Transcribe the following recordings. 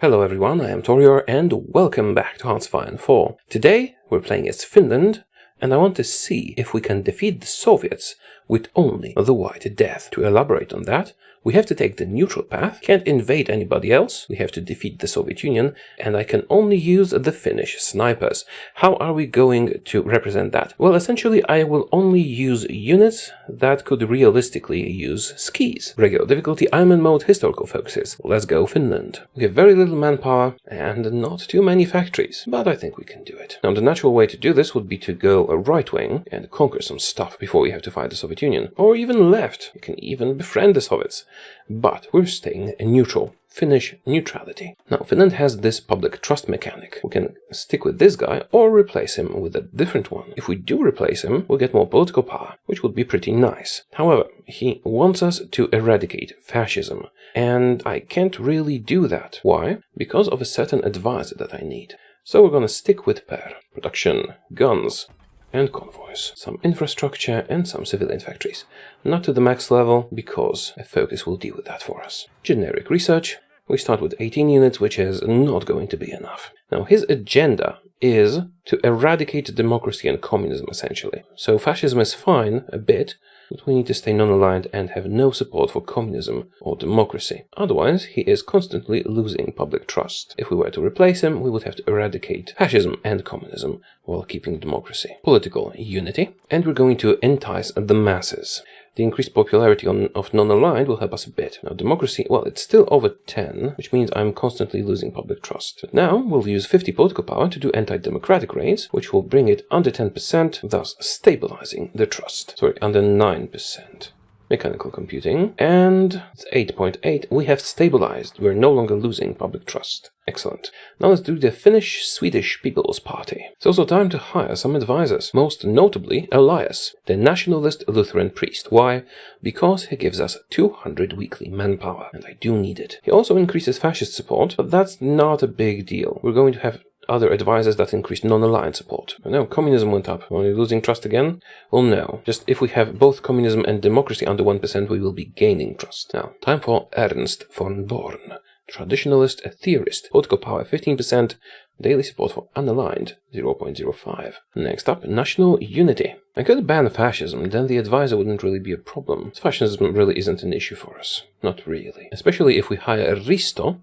Hello everyone, I am Taureor and welcome back to Hearts of Iron 4. Today we're playing as Finland, and I want to see if we can defeat the Soviets with only the White Death. To elaborate on that, we have to take the neutral path, can't invade anybody else, we have to defeat the Soviet Union, and I can only use the Finnish snipers. How are we going to represent that? Well, essentially I will only use units that could realistically use skis. Regular difficulty, Ironman mode, historical focuses. Let's go Finland. We have very little manpower and not too many factories, but I think we can do it. Now the natural way to do this would be to go a right wing and conquer some stuff before we have to fight the Soviet Union. Or even left, you can even befriend the Soviets. But we're staying neutral. Finnish neutrality. Now, Finland has this public trust mechanic. We can stick with this guy or replace him with a different one. If we do replace him, we'll get more political power, which would be pretty nice. However, he wants us to eradicate fascism, and I can't really do that. Why? Because of a certain advisor that I need. So we're gonna stick with production, guns, and convoys, some infrastructure and some civilian factories. Not to the max level, because a focus will deal with that for us. Generic research, we start with 18 units, which is not going to be enough. Now his agenda is to eradicate democracy and communism, essentially. So fascism is fine, a bit, but we need to stay non-aligned and have no support for communism or democracy. Otherwise, he is constantly losing public trust. If we were to replace him, we would have to eradicate fascism and communism while keeping democracy. Political unity. And we're going to entice the masses. The increased popularity of non-aligned will help us a bit. Now democracy, well, it's still over 10, which means I'm constantly losing public trust. But now we'll use 50 political power to do anti-democratic raids, which will bring it under 10%, thus stabilizing the trust. Sorry, under 9%. Mechanical computing, and it's 8.8. We have stabilized. We're no longer losing public trust. Excellent. Now let's do the Finnish-Swedish People's Party. It's also time to hire some advisors, most notably Elias, the nationalist Lutheran priest. Why? Because he gives us 200 weekly manpower, and I do need it. He also increases fascist support, but that's not a big deal. We're going to have other advisors that increase non-aligned support. No, communism went up. Are we losing trust again? Well, no. Just if we have both communism and democracy under 1%, we will be gaining trust. Now, time for Ernst von Born. Traditionalist, a theorist. Political power 15%. Daily support for unaligned 0.05. Next up, national unity. I could ban fascism, then the advisor wouldn't really be a problem. Fascism really isn't an issue for us. Not really. Especially if we hire Risto,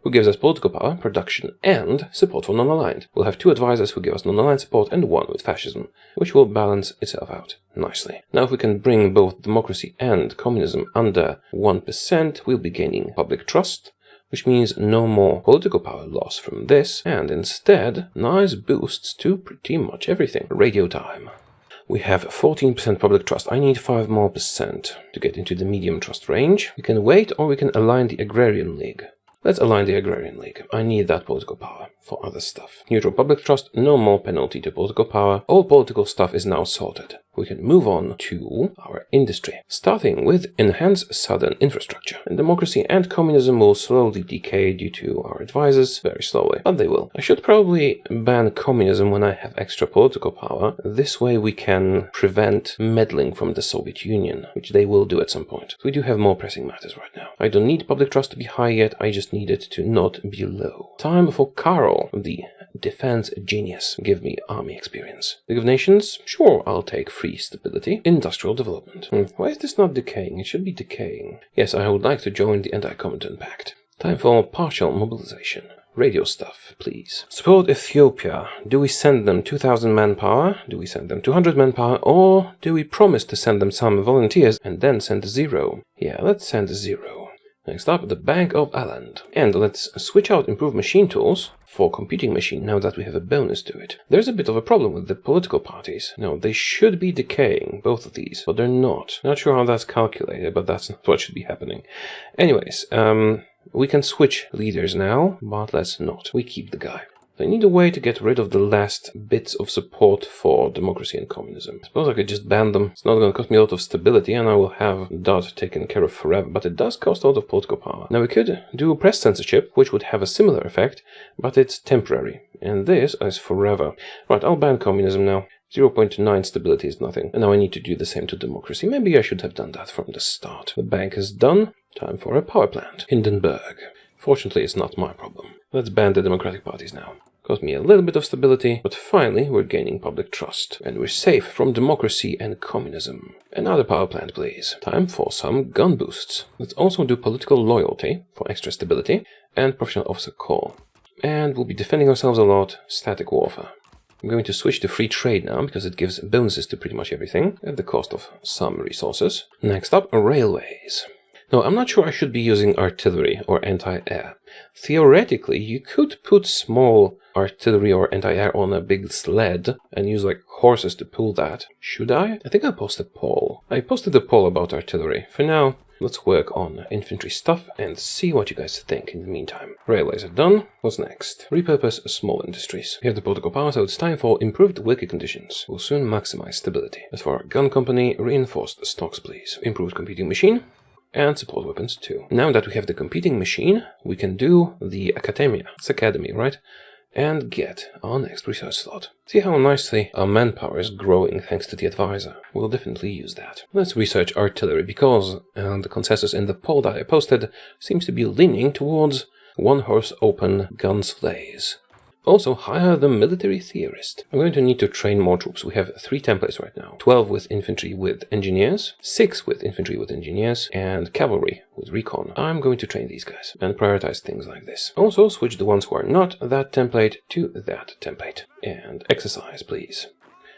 who gives us political power, production, and support for non-aligned. We'll have two advisors who give us non-aligned support and one with fascism, which will balance itself out nicely. Now if we can bring both democracy and communism under 1%, we'll be gaining public trust, which means no more political power loss from this, and instead, nice boosts to pretty much everything. Radio time. We have 14% public trust. I need 5% more to get into the medium trust range. We can wait or we can align the Agrarian League. Let's align the Agrarian League. I need that political power for other stuff. Neutral public trust, no more penalty to political power. All political stuff is now sorted. We can move on to our industry, starting with enhanced southern infrastructure. And democracy and communism will slowly decay due to our advisors, very slowly, but they will. I should probably ban communism when I have extra political power. This way we can prevent meddling from the Soviet Union, which they will do at some point. We do have more pressing matters right now. I don't need public trust to be high yet, I just need it to not be low. Time for Karol, the defense genius. Give me army experience. League of Nations? Sure, I'll take free stability. Industrial development. Why is this not decaying? It should be decaying. Yes, I would like to join the Anti-Comintern Pact. Time for partial mobilization. Radio stuff, please. Support Ethiopia. Do we send them 2,000 manpower? Do we send them 200 manpower? Or do we promise to send them some volunteers and then send 0? Yeah, let's send 0. Next up, the Bank of Aland. And let's switch out improved machine tools for computing machine now that we have a bonus to it. There's a bit of a problem with the political parties. Now, they should be decaying, both of these, but they're not. Not sure how that's calculated, but that's not what should be happening. Anyways, we can switch leaders now, but let's not. We keep the guy. I need a way to get rid of the last bits of support for democracy and communism. I suppose I could just ban them. It's not going to cost me a lot of stability and I will have that taken care of forever, but it does cost a lot of political power. Now we could do press censorship, which would have a similar effect, but it's temporary. And this is forever. Right, I'll ban communism now. 0.9 stability is nothing. And now I need to do the same to democracy. Maybe I should have done that from the start. The bank is done. Time for a power plant. Hindenburg. Fortunately, it's not my problem. Let's ban the democratic parties now. Cost me a little bit of stability, but finally we're gaining public trust. And we're safe from democracy and communism. Another power plant, please. Time for some gun boosts. Let's also do political loyalty for extra stability and professional officer call. And we'll be defending ourselves a lot, static warfare. I'm going to switch to free trade now because it gives bonuses to pretty much everything at the cost of some resources. Next up, railways. No, I'm not sure I should be using artillery or anti-air. Theoretically, you could put small artillery or anti-air on a big sled and use like horses to pull that. Should I? I think I'll post a poll. I posted a poll about artillery. For now, let's work on infantry stuff and see what you guys think in the meantime. Railways are done. What's next? Repurpose small industries. We have the political power, so it's time for improved working conditions. We'll soon maximize stability. As for our gun company, reinforced stocks, please. Improved computing machine. And support weapons too. Now that we have the competing machine, we can do the academia. It's academy, right? And get our next research slot. See how nicely our manpower is growing thanks to the advisor. We'll definitely use that. Let's research artillery because the consensus in the poll that I posted seems to be leaning towards one-horse open gun sleighs. Also, hire the military theorist. I'm going to need to train more troops. We have 3 templates right now. 12 with infantry with engineers, 6 with infantry with engineers, and cavalry with recon. I'm going to train these guys and prioritize things like this. Also, switch the ones who are not that template to that template. And exercise, please.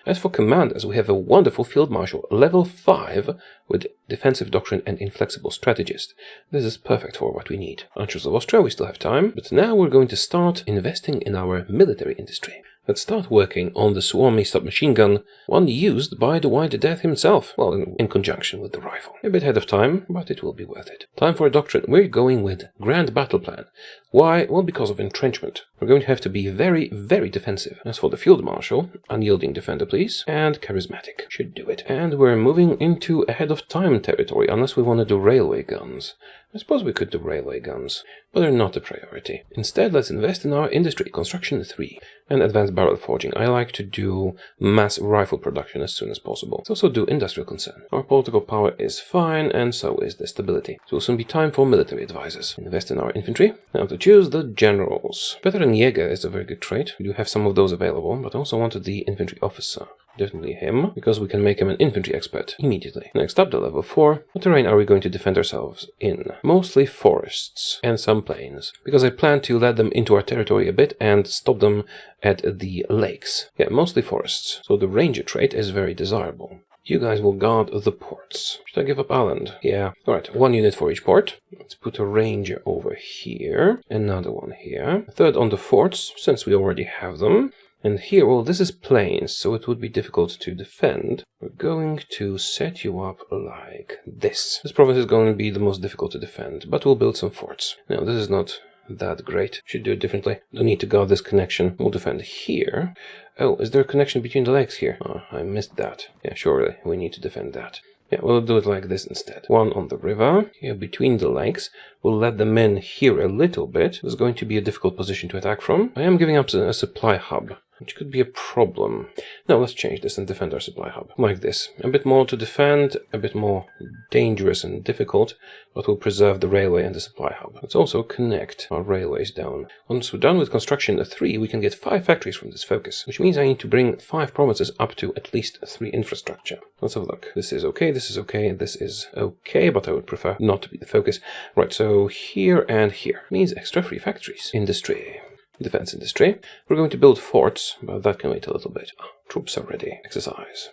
As for commanders, we have a wonderful field marshal, level 5, with defensive doctrine and inflexible strategist. This is perfect for what we need. Archers of Austria, we still have time, but now we're going to start investing in our military industry. Let's start working on the Suomi submachine gun, one used by the White Death himself, well, in conjunction with the rifle. A bit ahead of time, but it will be worth it. Time for a doctrine. We're going with Grand Battle Plan. Why? Well, because of entrenchment. We're going to have to be very, very defensive. As for the Field Marshal, unyielding defender, please, and charismatic. Should do it. And we're moving into ahead of time territory, unless we want to do railway guns. I suppose we could do railway guns, but they're not a priority. Instead, let's invest in our industry, construction 3, and advanced barrel forging. I like to do mass rifle production as soon as possible. Let's also do industrial concern. Our political power is fine, and so is the stability. It will soon be time for military advisors. Invest in our infantry. Now to choose the generals. Veteran Jäger is a very good trait. We do have some of those available, but I also wanted the infantry officer. Definitely him, because we can make him an infantry expert immediately. Next up, the level 4. What terrain are we going to defend ourselves in? Mostly forests and some plains, because I plan to let them into our territory a bit and stop them at the lakes. Yeah, mostly forests, so the ranger trait is very desirable. You guys will guard the ports. Should I give up Ireland? Yeah. Alright, 1 unit for each port. Let's put a ranger over here, another one here. A third on the forts, since we already have them. And here, well, this is plains, so it would be difficult to defend. We're going to set you up like this. This province is going to be the most difficult to defend, but we'll build some forts. Now, this is not that great. Should do it differently. Don't need to guard this connection. We'll defend here. Oh, is there a connection between the lakes here? Oh, I missed that. Yeah, surely we need to defend that. Yeah, we'll do it like this instead. One on the river, here between the lakes. We'll let them in here a little bit. This is going to be a difficult position to attack from. I am giving up a supply hub, which could be a problem. Now let's change this and defend our supply hub. Like this. A bit more to defend, a bit more dangerous and difficult, but we'll preserve the railway and the supply hub. Let's also connect our railways down. Once we're done with construction 3, we can get 5 factories from this focus, which means I need to bring 5 provinces up to at least 3 infrastructure. Let's have a look. This is okay, this is okay, this is okay, but I would prefer not to be the focus. Right, so here and here means extra 3 factories. Industry. Defense industry. We're going to build forts, but that can wait a little bit. Oh, troops are ready. Exercise.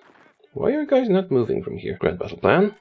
Why are you guys not moving from here? Grand Battle Plan.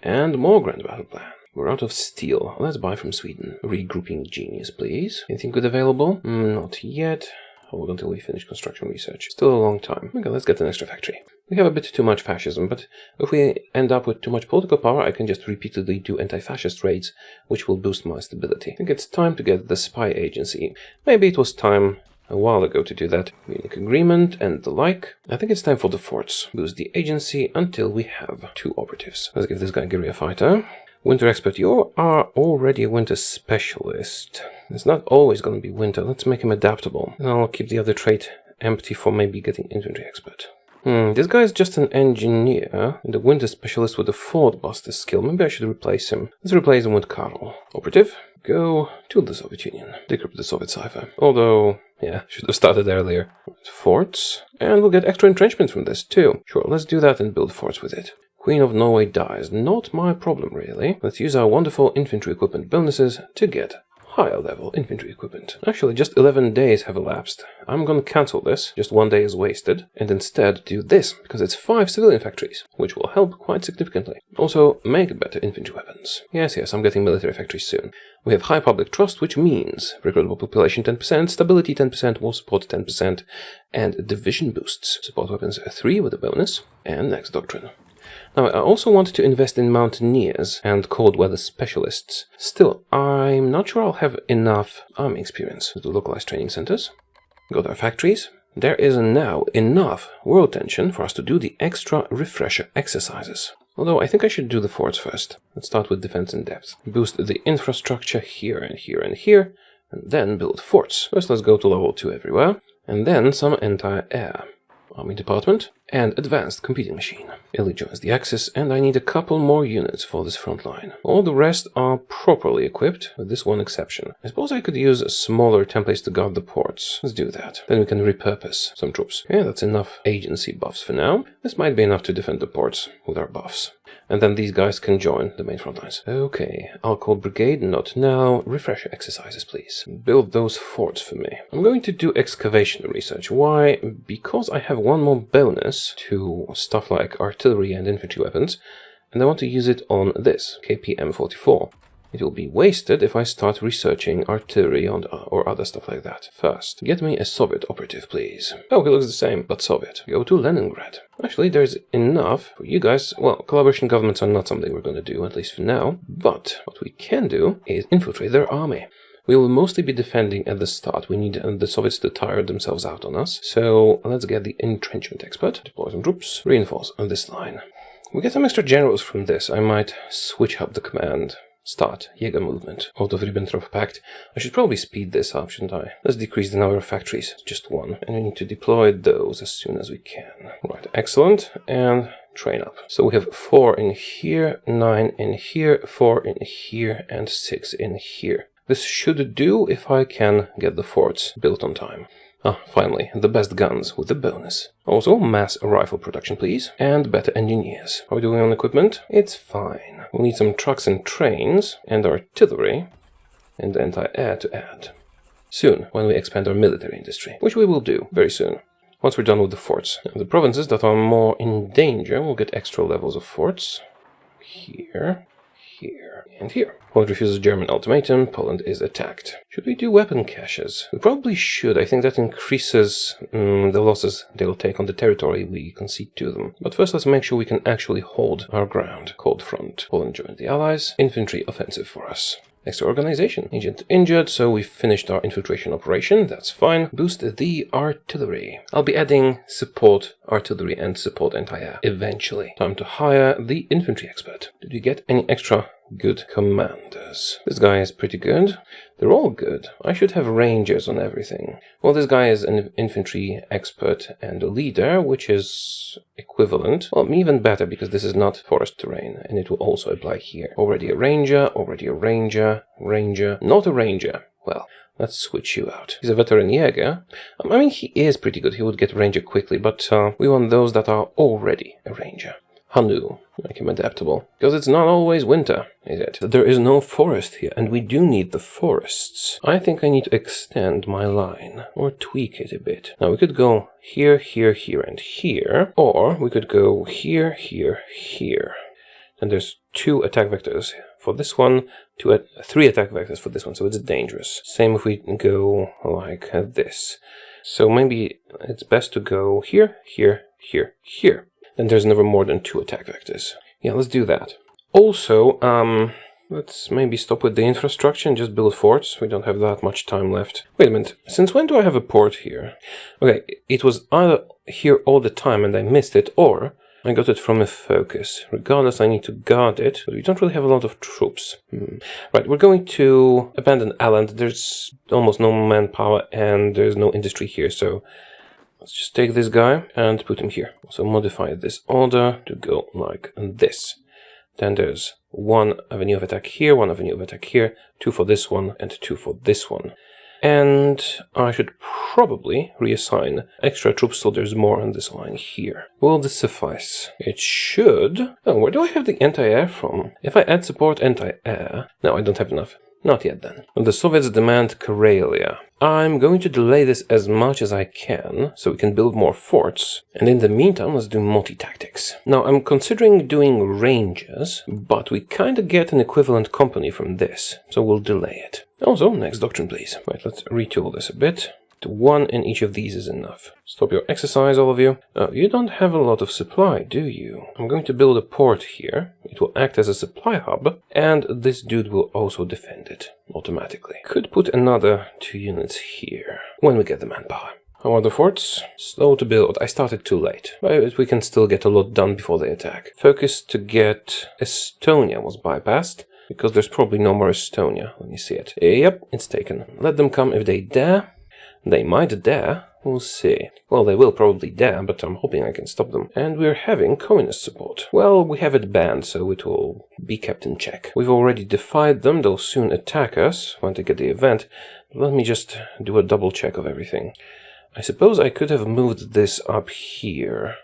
And more Grand Battle Plan. We're out of steel. Let's buy from Sweden. Regrouping genius, please. Anything good available? Not yet. Hold until we finish construction research. Still a long time. Okay, let's get an extra factory. We have a bit too much fascism, but if we end up with too much political power, I can just repeatedly do anti-fascist raids, which will boost my stability. I think it's time to get the spy agency. Maybe it was time a while ago to do that. Munich agreement and the like. I think it's time for the forts. Boost the agency until we have 2 operatives. Let's give this guy guerrilla fighter. Winter expert, you are already a winter specialist. It's not always going to be winter. Let's make him adaptable. And I'll keep the other trait empty for maybe getting infantry expert. This guy is just an engineer, and a winter specialist with a Ford Buster skill. Maybe I should replace him. Let's replace him with Karl. Operative. Go to the Soviet Union. Decrypt the Soviet cipher. Although, yeah, should have started earlier. Forts. And we'll get extra entrenchment from this too. Sure, let's do that and build forts with it. Queen of Norway dies. Not my problem, really. Let's use our wonderful infantry equipment bonuses to get higher level infantry equipment. Actually, just 11 days have elapsed. I'm gonna cancel this, just 1 day is wasted, and instead do this, because it's 5 civilian factories, which will help quite significantly. Also, make better infantry weapons. Yes, I'm getting military factories soon. We have high public trust, which means recruitable population 10%, stability 10%, war support 10%, and division boosts. Support weapons 3 with a bonus, and next doctrine. Now, I also want to invest in mountaineers and cold weather specialists. Still, I'm not sure I'll have enough army experience to localized training centers. Go to our factories. There is now enough world tension for us to do the extra refresher exercises. Although I think I should do the forts first. Let's start with defense in depth. Boost the infrastructure here and here and here, and then build forts. First, let's go to level 2 everywhere, and then some anti-air. Army department, and advanced competing machine. Illy joins the Axis, and I need a couple more units for this front line. All the rest are properly equipped, with this one exception. I suppose I could use smaller templates to guard the ports. Let's do that. Then we can repurpose some troops. Yeah, that's enough agency buffs for now. This might be enough to defend the ports with our buffs. And then these guys can join the main front lines. Okay, I'll call brigade, not now. Refresher exercises, please. Build those forts for me. I'm going to do excavation research. Why? Because I have one more bonus to stuff like artillery and infantry weapons, and I want to use it on this, KPM-44. It will be wasted if I start researching artillery or other stuff like that. First, get me a Soviet operative, please. Oh, he looks the same, but Soviet. Go to Leningrad. Actually, there's enough for you guys. Well, collaboration governments are not something we're going to do, at least for now. But what we can do is infiltrate their army. We will mostly be defending at the start. We need the Soviets to tire themselves out on us. So let's get the entrenchment expert. Deploy some troops. Reinforce on this line. We get some extra generals from this. I might switch up the command. Start Jaeger movement. Out of Ribbentrop Pact. I should probably speed this up, shouldn't I? Let's decrease the number of factories. Just 1. And we need to deploy those as soon as we can. Right, excellent. And train up. So we have 4 in here, 9 in here, 4 in here, and 6 in here. This should do if I can get the forts built on time. Ah, finally, the best guns with a bonus. Also, mass rifle production, please, and better engineers. How are we doing on equipment? It's fine. We'll need some trucks and trains, and artillery, and anti-air to add. Soon, when we expand our military industry, which we will do very soon. Once we're done with the forts. The provinces that are more in danger will get extra levels of forts. Here, here, and here. Poland refuses German ultimatum. Poland is attacked. Should we do weapon caches? We probably should. I think that increases the losses they'll take on the territory we concede to them. But first, let's make sure we can actually hold our ground. Cold front. Poland joined the Allies. Infantry offensive for us. Extra organization. Agent injured, so we finished our infiltration operation. That's fine. Boost the artillery. I'll be adding support artillery and support anti-air eventually. Time to hire the infantry expert. Did we get any extra good commanders? This guy is pretty good. They're all good. I should have rangers on everything. Well, this guy is an infantry expert and a leader, which is equivalent. Well, even better because this is not forest terrain, and it will also apply here. Already a ranger, ranger, not a ranger. Well, let's switch you out. He's a veteran Jäger. I mean, he is pretty good. He would get ranger quickly, but we want those that are already a ranger. Hanu, make him adaptable. Because it's not always winter, is it? There is no forest here, and we do need the forests. I think I need to extend my line, or tweak it a bit. Now, we could go here, here, here, and here, or we could go here, here, here. And there's 2 attack vectors for this one, 3 attack vectors for this one, so it's dangerous. Same if we go like this. So maybe it's best to go here, here, here, here. Then there's never more than 2 attack vectors. Yeah, let's do that. Also, let's maybe stop with the infrastructure and just build forts. We don't have that much time left. Wait a minute, since when do I have a port here? Okay, it was either here all the time and I missed it, or I got it from a focus. Regardless, I need to guard it, but we don't really have a lot of troops. Right, we're going to abandon Island. There's almost no manpower and there's no industry here, so let's just take this guy and put him here. So modify this order to go like this. Then there's 1 avenue of attack here, 1 avenue of attack here, 2 for this one, and 2 for this one. And I should probably reassign extra troops so there's more on this line here. Will this suffice? It should. Oh, where do I have the anti-air from? If I add support anti-air... No, I don't have enough. Not yet then. The Soviets demand Karelia. I'm going to delay this as much as I can, so we can build more forts. And in the meantime, let's do multi-tactics. Now, I'm considering doing ranges, but we kinda get an equivalent company from this, so we'll delay it. Also, next doctrine, please. Right, let's retool this a bit. 1 in each of these is enough. Stop your exercise, all of you. You don't have a lot of supply, do you? I'm going to build a port here. It will act as a supply hub, and this dude will also defend it automatically. Could put another 2 units here when we get the manpower. How are the forts? Slow to build. I started too late, but we can still get a lot done before they attack. Focus to get Estonia was bypassed, because there's probably no more Estonia. Let me see it. Yep, it's taken. Let them come if they dare. They might dare. We'll see. Well, they will probably dare, but I'm hoping I can stop them. And we're having communist support. Well, we have it banned, so it will be kept in check. We've already defied them. They'll soon attack us when they get the event. Let me just do a double check of everything. I suppose I could have moved this up here.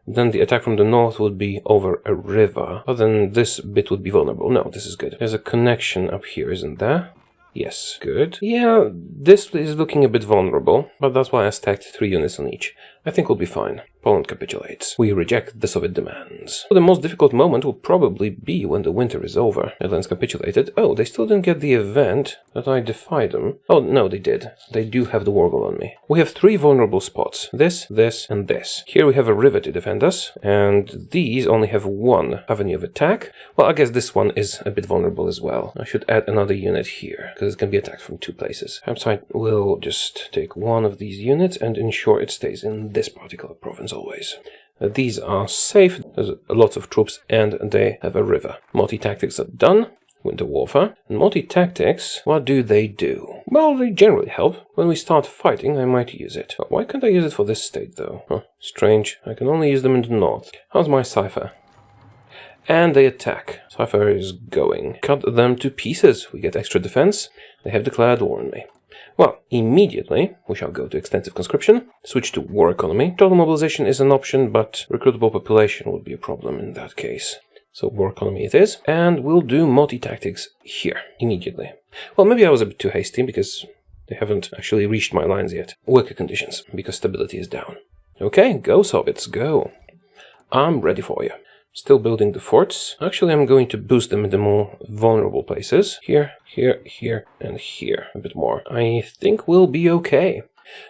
Then the attack from the north would be over a river. But then this bit would be vulnerable. No, this is good. There's a connection up here, isn't there? Yes, good. Yeah, this is looking a bit vulnerable, but that's why I stacked 3 units on each. I think we'll be fine. Poland capitulates. We reject the Soviet demands. The most difficult moment will probably be when the winter is over. Netherlands capitulated. Oh, they still didn't get the event that I defied them. Oh, no, they did. They do have the war goal on me. We have 3 vulnerable spots. This, and this. Here we have a river to defend us, and these only have 1 avenue of attack. Well, I guess this one is a bit vulnerable as well. I should add another unit here, because it can be attacked from 2 places. Perhaps I will just take 1 of these units and ensure it stays in this particular province always. These are safe, there's lots of troops, and they have a river. Multi-tactics are done. Winter warfare. And multi-tactics, what do? Well, they generally help. When we start fighting, I might use it. Why can't I use it for this state, though? Huh, strange. I can only use them in the north. How's my cipher? And they attack. Cipher is going. Cut them to pieces. We get extra defense. They have declared war on me. Well, immediately, we shall go to extensive conscription, switch to war economy. Total mobilization is an option, but recruitable population would be a problem in that case. So war economy it is, and we'll do multi-tactics here, immediately. Well, maybe I was a bit too hasty, because they haven't actually reached my lines yet. Worker conditions, because stability is down. Okay, go Soviets, go. I'm ready for you. Still building the forts. Actually, I'm going to boost them in the more vulnerable places. Here, and here. A bit more. I think we'll be okay.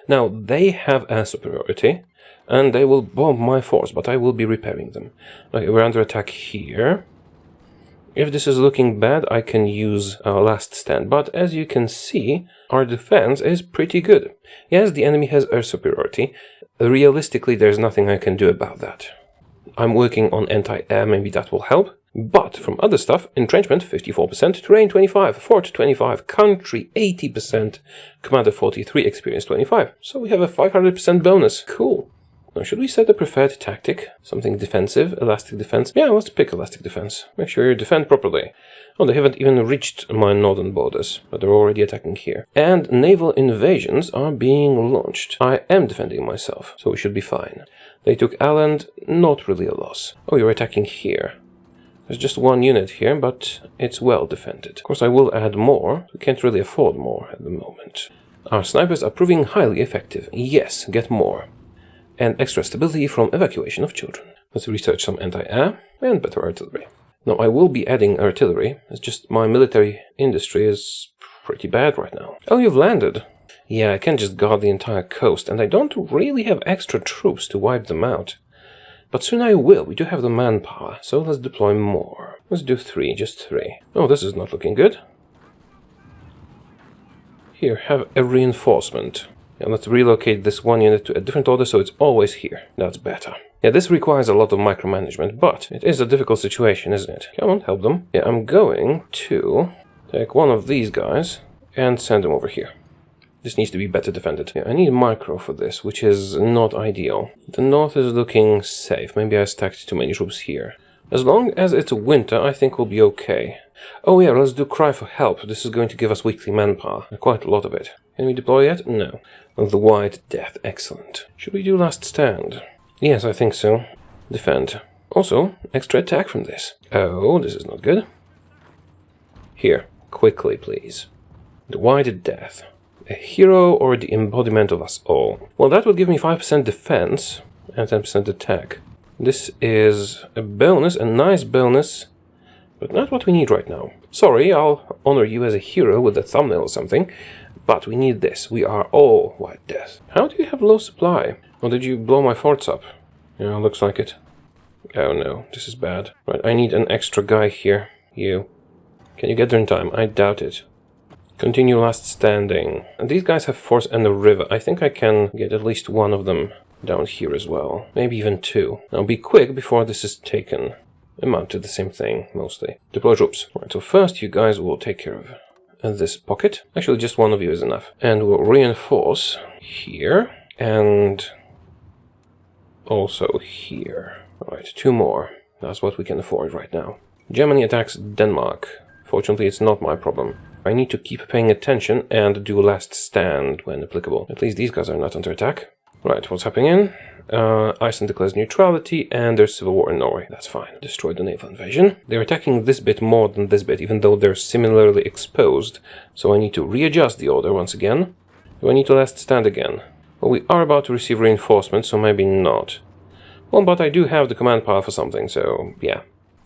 Now, they have air superiority, and they will bomb my force, but I will be repairing them. Okay, we're under attack here. If this is looking bad, I can use last stand, but as you can see, our defense is pretty good. Yes, the enemy has air superiority. Realistically, there's nothing I can do about that. I'm working on anti-air, maybe that will help. But from other stuff, entrenchment 54%, terrain 25%, fort 25%, country 80%, commander 43%, experience 25%. So we have a 500% bonus. Cool. Now should we set a preferred tactic? Something defensive, elastic defense? Yeah, let's pick elastic defense. Make sure you defend properly. Oh, they haven't even reached my northern borders, but they're already attacking here. And naval invasions are being launched. I am defending myself, so we should be fine. They took Aland, not really a loss. Oh, you're attacking here. There's just 1 unit here, but it's well defended. Of course, I will add more. We can't really afford more at the moment. Our snipers are proving highly effective. Yes, get more. And extra stability from evacuation of children. Let's research some anti-air and better artillery. Now, I will be adding artillery. It's just my military industry is pretty bad right now. Oh, you've landed. Yeah, I can't just guard the entire coast, and I don't really have extra troops to wipe them out. But soon I will. We do have the manpower, so let's deploy more. Let's do 3, just 3. Oh, this is not looking good. Here, have a reinforcement. And let's relocate this 1 unit to a different order so it's always here. That's better. Yeah, this requires a lot of micromanagement, but it is a difficult situation, isn't it? Come on, help them. Yeah, I'm going to take 1 of these guys and send them over here. This needs to be better defended. Yeah, I need micro for this, which is not ideal. The north is looking safe. Maybe I stacked too many troops here. As long as it's winter, I think we'll be okay. Oh yeah, let's do cry for help. This is going to give us weekly manpower. Quite a lot of it. Can we deploy yet? No. The White Death. Excellent. Should we do last stand? Yes, I think so. Defend. Also, extra attack from this. Oh, this is not good. Here. Quickly, please. The White Death. A hero or the embodiment of us all? Well, that would give me 5% defense and 10% attack. This is a bonus, a nice bonus, but not what we need right now. Sorry, I'll honor you as a hero with a thumbnail or something, but we need this. We are all White Death. How do you have low supply? Or did you blow my forts up? Yeah, looks like it. Oh no, this is bad. Right, I need an extra guy here. You. Can you get there in time? I doubt it. Continue last standing. And these guys have force and a river. I think I can get at least one of them down here as well. Maybe even two. Now be quick before this is taken. Amount to the same thing, mostly. Deploy troops. Right, so first you guys will take care of this pocket. Actually, just one of you is enough. And we'll reinforce here. And also here. Alright, two more. That's what we can afford right now. Germany attacks Denmark. Fortunately, it's not my problem. I need to keep paying attention and do last stand when applicable. At least these guys are not under attack. Right, what's happening? Iceland declares neutrality and there's civil war in Norway. That's fine. Destroy the naval invasion. They're attacking this bit more than this bit, even though they're similarly exposed. So I need to readjust the order once again. Do I need to last stand again? Well, we are about to receive reinforcements, so maybe not. Well, but I do have the command power for something, so yeah.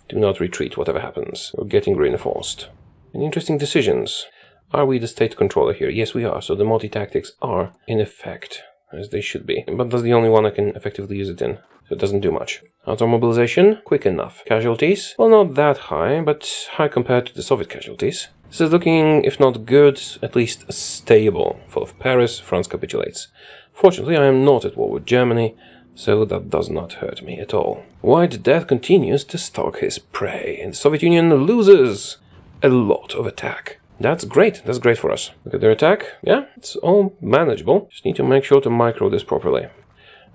Do not retreat, whatever happens. We're getting reinforced. And interesting decisions. Are we the state controller here? Yes, we are, so the multi-tactics are in effect. As they should be. But that's the only one I can effectively use it in. So it doesn't do much. Auto mobilization, quick enough. Casualties, well, not that high, but high compared to the Soviet casualties. This is looking, if not good, at least stable. Fall of Paris, France capitulates. Fortunately, I am not at war with Germany, so that does not hurt me at all. White Death continues to stalk his prey, and the Soviet Union loses a lot of attack. That's great for us. Look at their attack. Yeah, it's all manageable. Just need to make sure to micro this properly.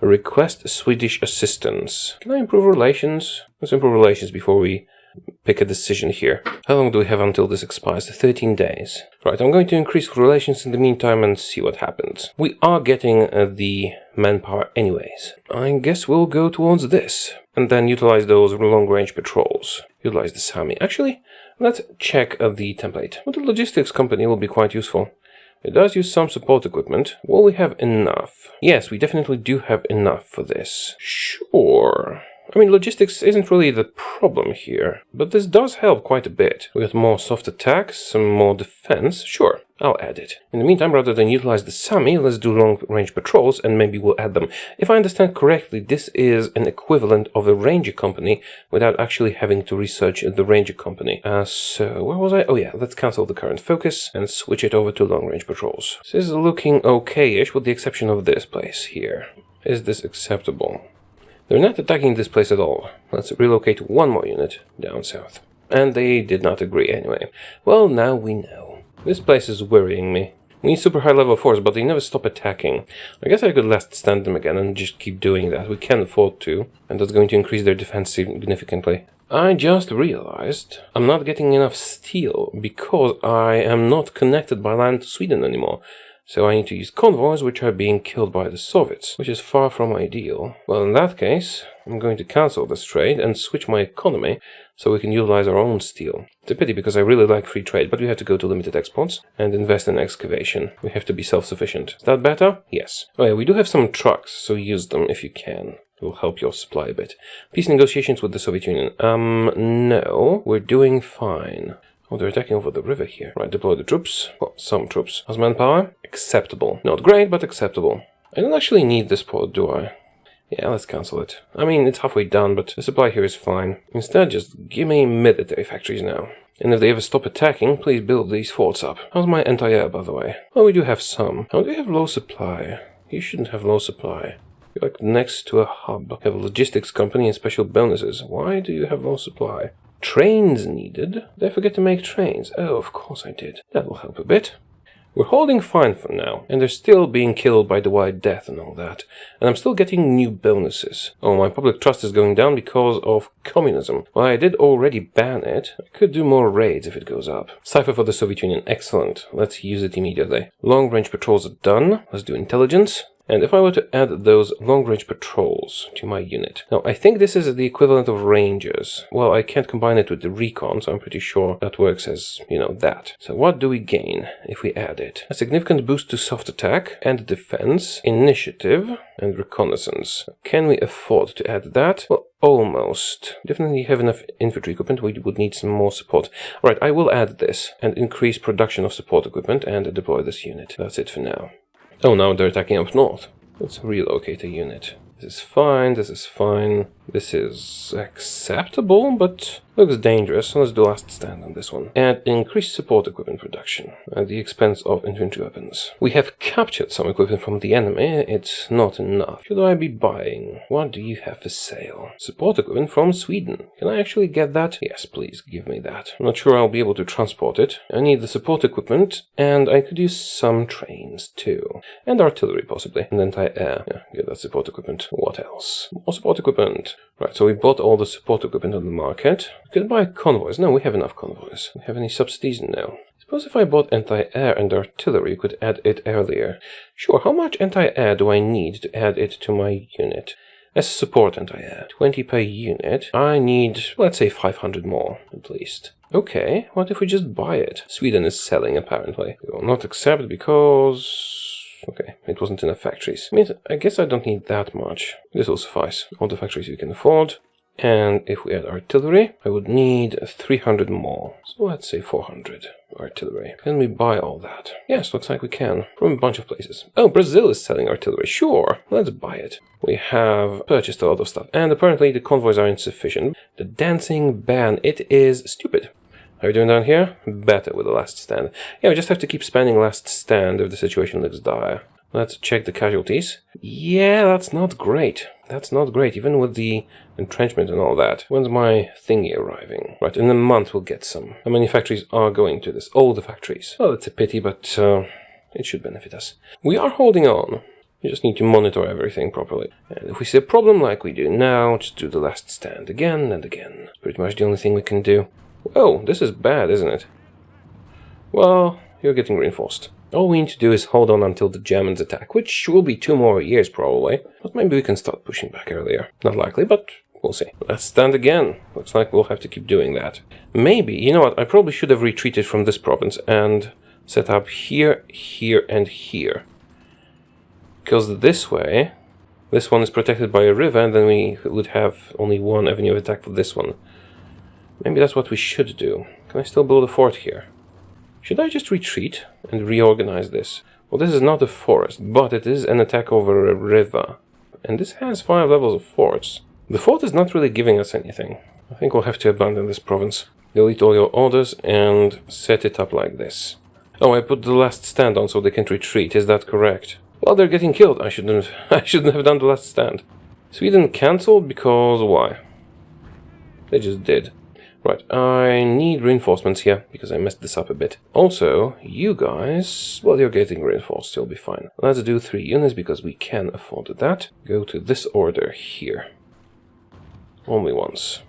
Request Swedish assistance. Can I improve relations? Let's improve relations before we pick a decision here. How long do we have until this expires? 13 days. Right, I'm going to increase relations in the meantime and see what happens. We are getting the manpower anyways. I guess we'll go towards this. And then utilize those long-range patrols. Utilize the Sami. Actually, let's check the template. Well, the logistics company will be quite useful. It does use some support equipment. Will we have enough? Yes, we definitely do have enough for this. Sure. I mean, logistics isn't really the problem here, but this does help quite a bit. We got more soft attacks, some more defense. Sure, I'll add it. In the meantime, rather than utilize the Sami, let's do long-range patrols and maybe we'll add them. If I understand correctly, this is an equivalent of a ranger company without actually having to research the ranger company. So, where was I? Oh yeah, let's cancel the current focus and switch it over to long-range patrols. This is looking okay-ish with the exception of this place here. Is this acceptable? They're not attacking this place at all. Let's relocate one more unit down south. And they did not agree anyway. Well, now we know. This place is worrying me. We need super high level force, but they never stop attacking. I guess I could last stand them again and just keep doing that. We can afford to. And that's going to increase their defense significantly. I just realized I'm not getting enough steel because I am not connected by land to Sweden anymore. So I need to use convoys which are being killed by the Soviets, which is far from ideal. Well, in that case, I'm going to cancel this trade and switch my economy so we can utilize our own steel. It's a pity because I really like free trade, but we have to go to limited exports and invest in excavation. We have to be self-sufficient. Is that better? Yes. Oh yeah, we do have some trucks, so use them if you can. It will help your supply a bit. Peace negotiations with the Soviet Union. No, we're doing fine. Oh, they're attacking over the river here. Right, deploy the troops. Well, some troops. How's manpower? Acceptable. Not great, but acceptable. I don't actually need this port, do I? Yeah, let's cancel it. I mean, it's halfway done, but the supply here is fine. Instead, just give me military factories now. And if they ever stop attacking, please build these forts up. How's my anti-air, by the way? Well, we do have some. How do you have low supply? You shouldn't have low supply. You're like next to a hub. You have a logistics company and special bonuses. Why do you have low supply? Trains needed? Did I forget to make trains? Oh, of course I did. That will help a bit. We're holding fine for now, and they're still being killed by the White Death and all that. And I'm still getting new bonuses. Oh, my public trust is going down because of communism. Well, I did already ban it. I could do more raids if it goes up. Cipher for the Soviet Union. Excellent. Let's use it immediately. Long-range patrols are done. Let's do intelligence. And if I were to add those long-range patrols to my unit... Now, I think this is the equivalent of rangers. Well, I can't combine it with the recon, so I'm pretty sure that works as, that. So what do we gain if we add it? A significant boost to soft attack and defense, initiative, and reconnaissance. Can we afford to add that? Well, almost. Definitely have enough infantry equipment. We would need some more support. Alright, I will add this and increase production of support equipment and deploy this unit. That's it for now. Oh, now they're attacking up north. Let's relocate a unit. This is fine, this is fine. This is acceptable, but looks dangerous. So let's do last stand on this one. And increase support equipment production at the expense of infantry weapons. We have captured some equipment from the enemy. It's not enough. Should I be buying? What do you have for sale? Support equipment from Sweden. Can I actually get that? Yes, please give me that. I'm not sure I'll be able to transport it. I need the support equipment, and I could use some trains too. And artillery possibly. And anti-air. Yeah, get that support equipment. What else? More support equipment. Right, so we bought all the support equipment on the market. We could buy convoys. No, we have enough convoys. Do we have any subsidies? No. Suppose if I bought anti-air and artillery, you could add it earlier. Sure, how much anti-air do I need to add it to my unit? As support anti-air, 20 per unit. I need, let's say, 500 more, at least. Okay, what if we just buy it? Sweden is selling, apparently. We will not accept because... Okay, it wasn't in the factories. I guess I don't need that much. This will suffice. All the factories you can afford. And if we add artillery, I would need 300 more. So let's say 400 artillery. Can we buy all that? Yes, looks like we can. From a bunch of places. Oh, Brazil is selling artillery. Sure, let's buy it. We have purchased a lot of stuff. And apparently the convoys are insufficient. The dancing ban, it is stupid. How are we doing down here? Better with the last stand. Yeah, we just have to keep spending last stand if the situation looks dire. Let's check the casualties. Yeah, that's not great. That's not great, even with the entrenchment and all that. When's my thingy arriving? Right, in a month we'll get some. How many factories are going to this? All the factories. Well, it's a pity, but it should benefit us. We are holding on. You just need to monitor everything properly. And if we see a problem like we do now, just do the last stand again and again. It's pretty much the only thing we can do. Oh, this is bad, isn't it? Well, you're getting reinforced. All we need to do is hold on until the Germans attack, which will be 2 more years probably. But maybe we can start pushing back earlier. Not likely, but we'll see. Let's stand again. Looks like we'll have to keep doing that. Maybe, you know what, I probably should have retreated from this province and set up here, here, and here. Because this way, this one is protected by a river, and then we would have only one avenue of attack for this one. Maybe that's what we should do. Can I still build a fort here? Should I just retreat and reorganize this? Well, this is not a forest, but it is an attack over a river. And this has 5 levels of forts. The fort is not really giving us anything. I think we'll have to abandon this province. Delete all your orders and set it up like this. Oh, I put the last stand on so they can't retreat. Is that correct? Well, they're getting killed. I shouldn't have done the last stand. Sweden cancelled because why? They just did. Right, I need reinforcements here, because I messed this up a bit. Also, you guys, well, you're getting reinforced, you'll be fine. Let's do 3 units, because we can afford that. Go to this order here. Only once.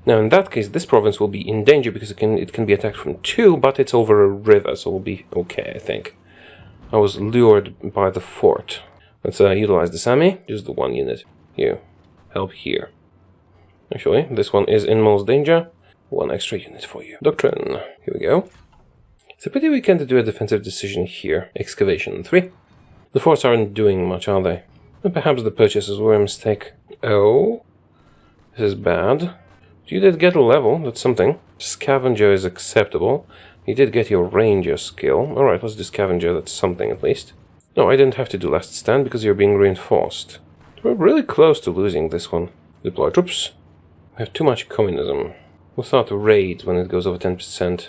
Now, in that case, this province will be in danger, because it can be attacked from 2, but it's over a river, so we'll be okay, I think. I was lured by the fort. Let's utilize the Sami, just the 1 unit. You, help here. Actually, this one is in most danger. 1 extra unit for you. Doctrine. Here we go. It's a pity we can't do a defensive decision here. Excavation 3. The forts aren't doing much, are they? And perhaps the purchases were a mistake. Oh. This is bad. You did get a level, that's something. Scavenger is acceptable. You did get your ranger skill. Alright, let's do scavenger, that's something at least. No, I didn't have to do last stand because you're being reinforced. We're really close to losing this one. Deploy troops. We have too much communism. We'll start raids when it goes over 10%.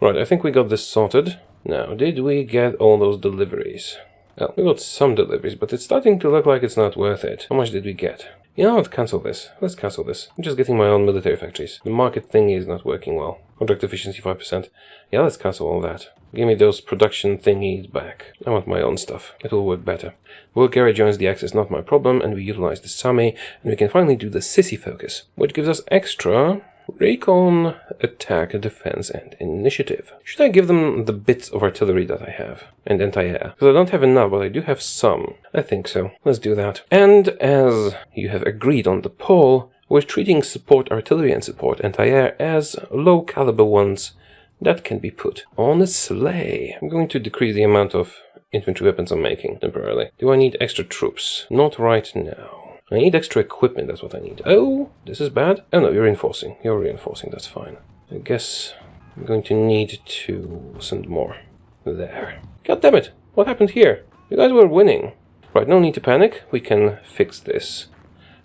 Right, I think we got this sorted. Now, did we get all those deliveries? Well, we got some deliveries, but it's starting to look like it's not worth it. How much did we get? You know what, cancel this. Let's cancel this. I'm just getting my own military factories. The market thingy is not working well. Contract efficiency 5%. Yeah, let's cancel all that. Give me those production thingies back. I want my own stuff. It will work better. Bulgaria joins the Axis, not my problem, and we utilize the Sami, and we can finally do the Sissy focus, which gives us extra recon, attack, defense, and initiative. Should I give them the bits of artillery that I have? And anti-air? Because I don't have enough, but I do have some. I think so. Let's do that. And as you have agreed on the poll, we're treating support artillery and support anti-air as low caliber ones that can be put on a sleigh. I'm going to decrease the amount of infantry weapons I'm making temporarily. Do I need extra troops? Not right now. I need extra equipment, that's what I need. Oh, this is bad. Oh no, you're reinforcing. You're reinforcing, that's fine. I guess I'm going to need to send more there. God damn it, what happened here? You guys were winning. Right, no need to panic. We can fix this.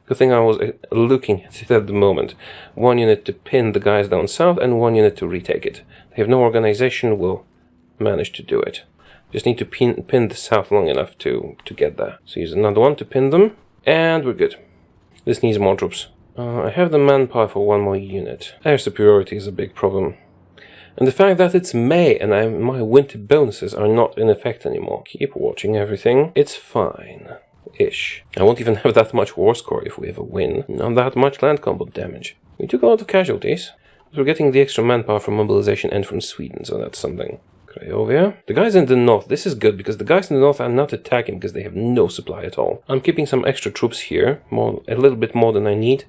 Good thing I was looking at it at the moment. One unit to pin the guys down south and one unit to retake it. They have no organization, will manage to do it. Just need to pin the south long enough to get there. So use another one to pin them, and we're good. This needs more troops. I have the manpower for one more unit. Air superiority is a big problem. And the fact that it's May and my winter bonuses are not in effect anymore. Keep watching everything. It's fine. Ish. I won't even have that much war score if we have a win. Not that much land combat damage. We took a lot of casualties. But we're getting the extra manpower from mobilization and from Sweden, so that's something. Craiovia. The guys in the north, this is good because the guys in the north are not attacking because they have no supply at all. I'm keeping some extra troops here, a little bit more than I need,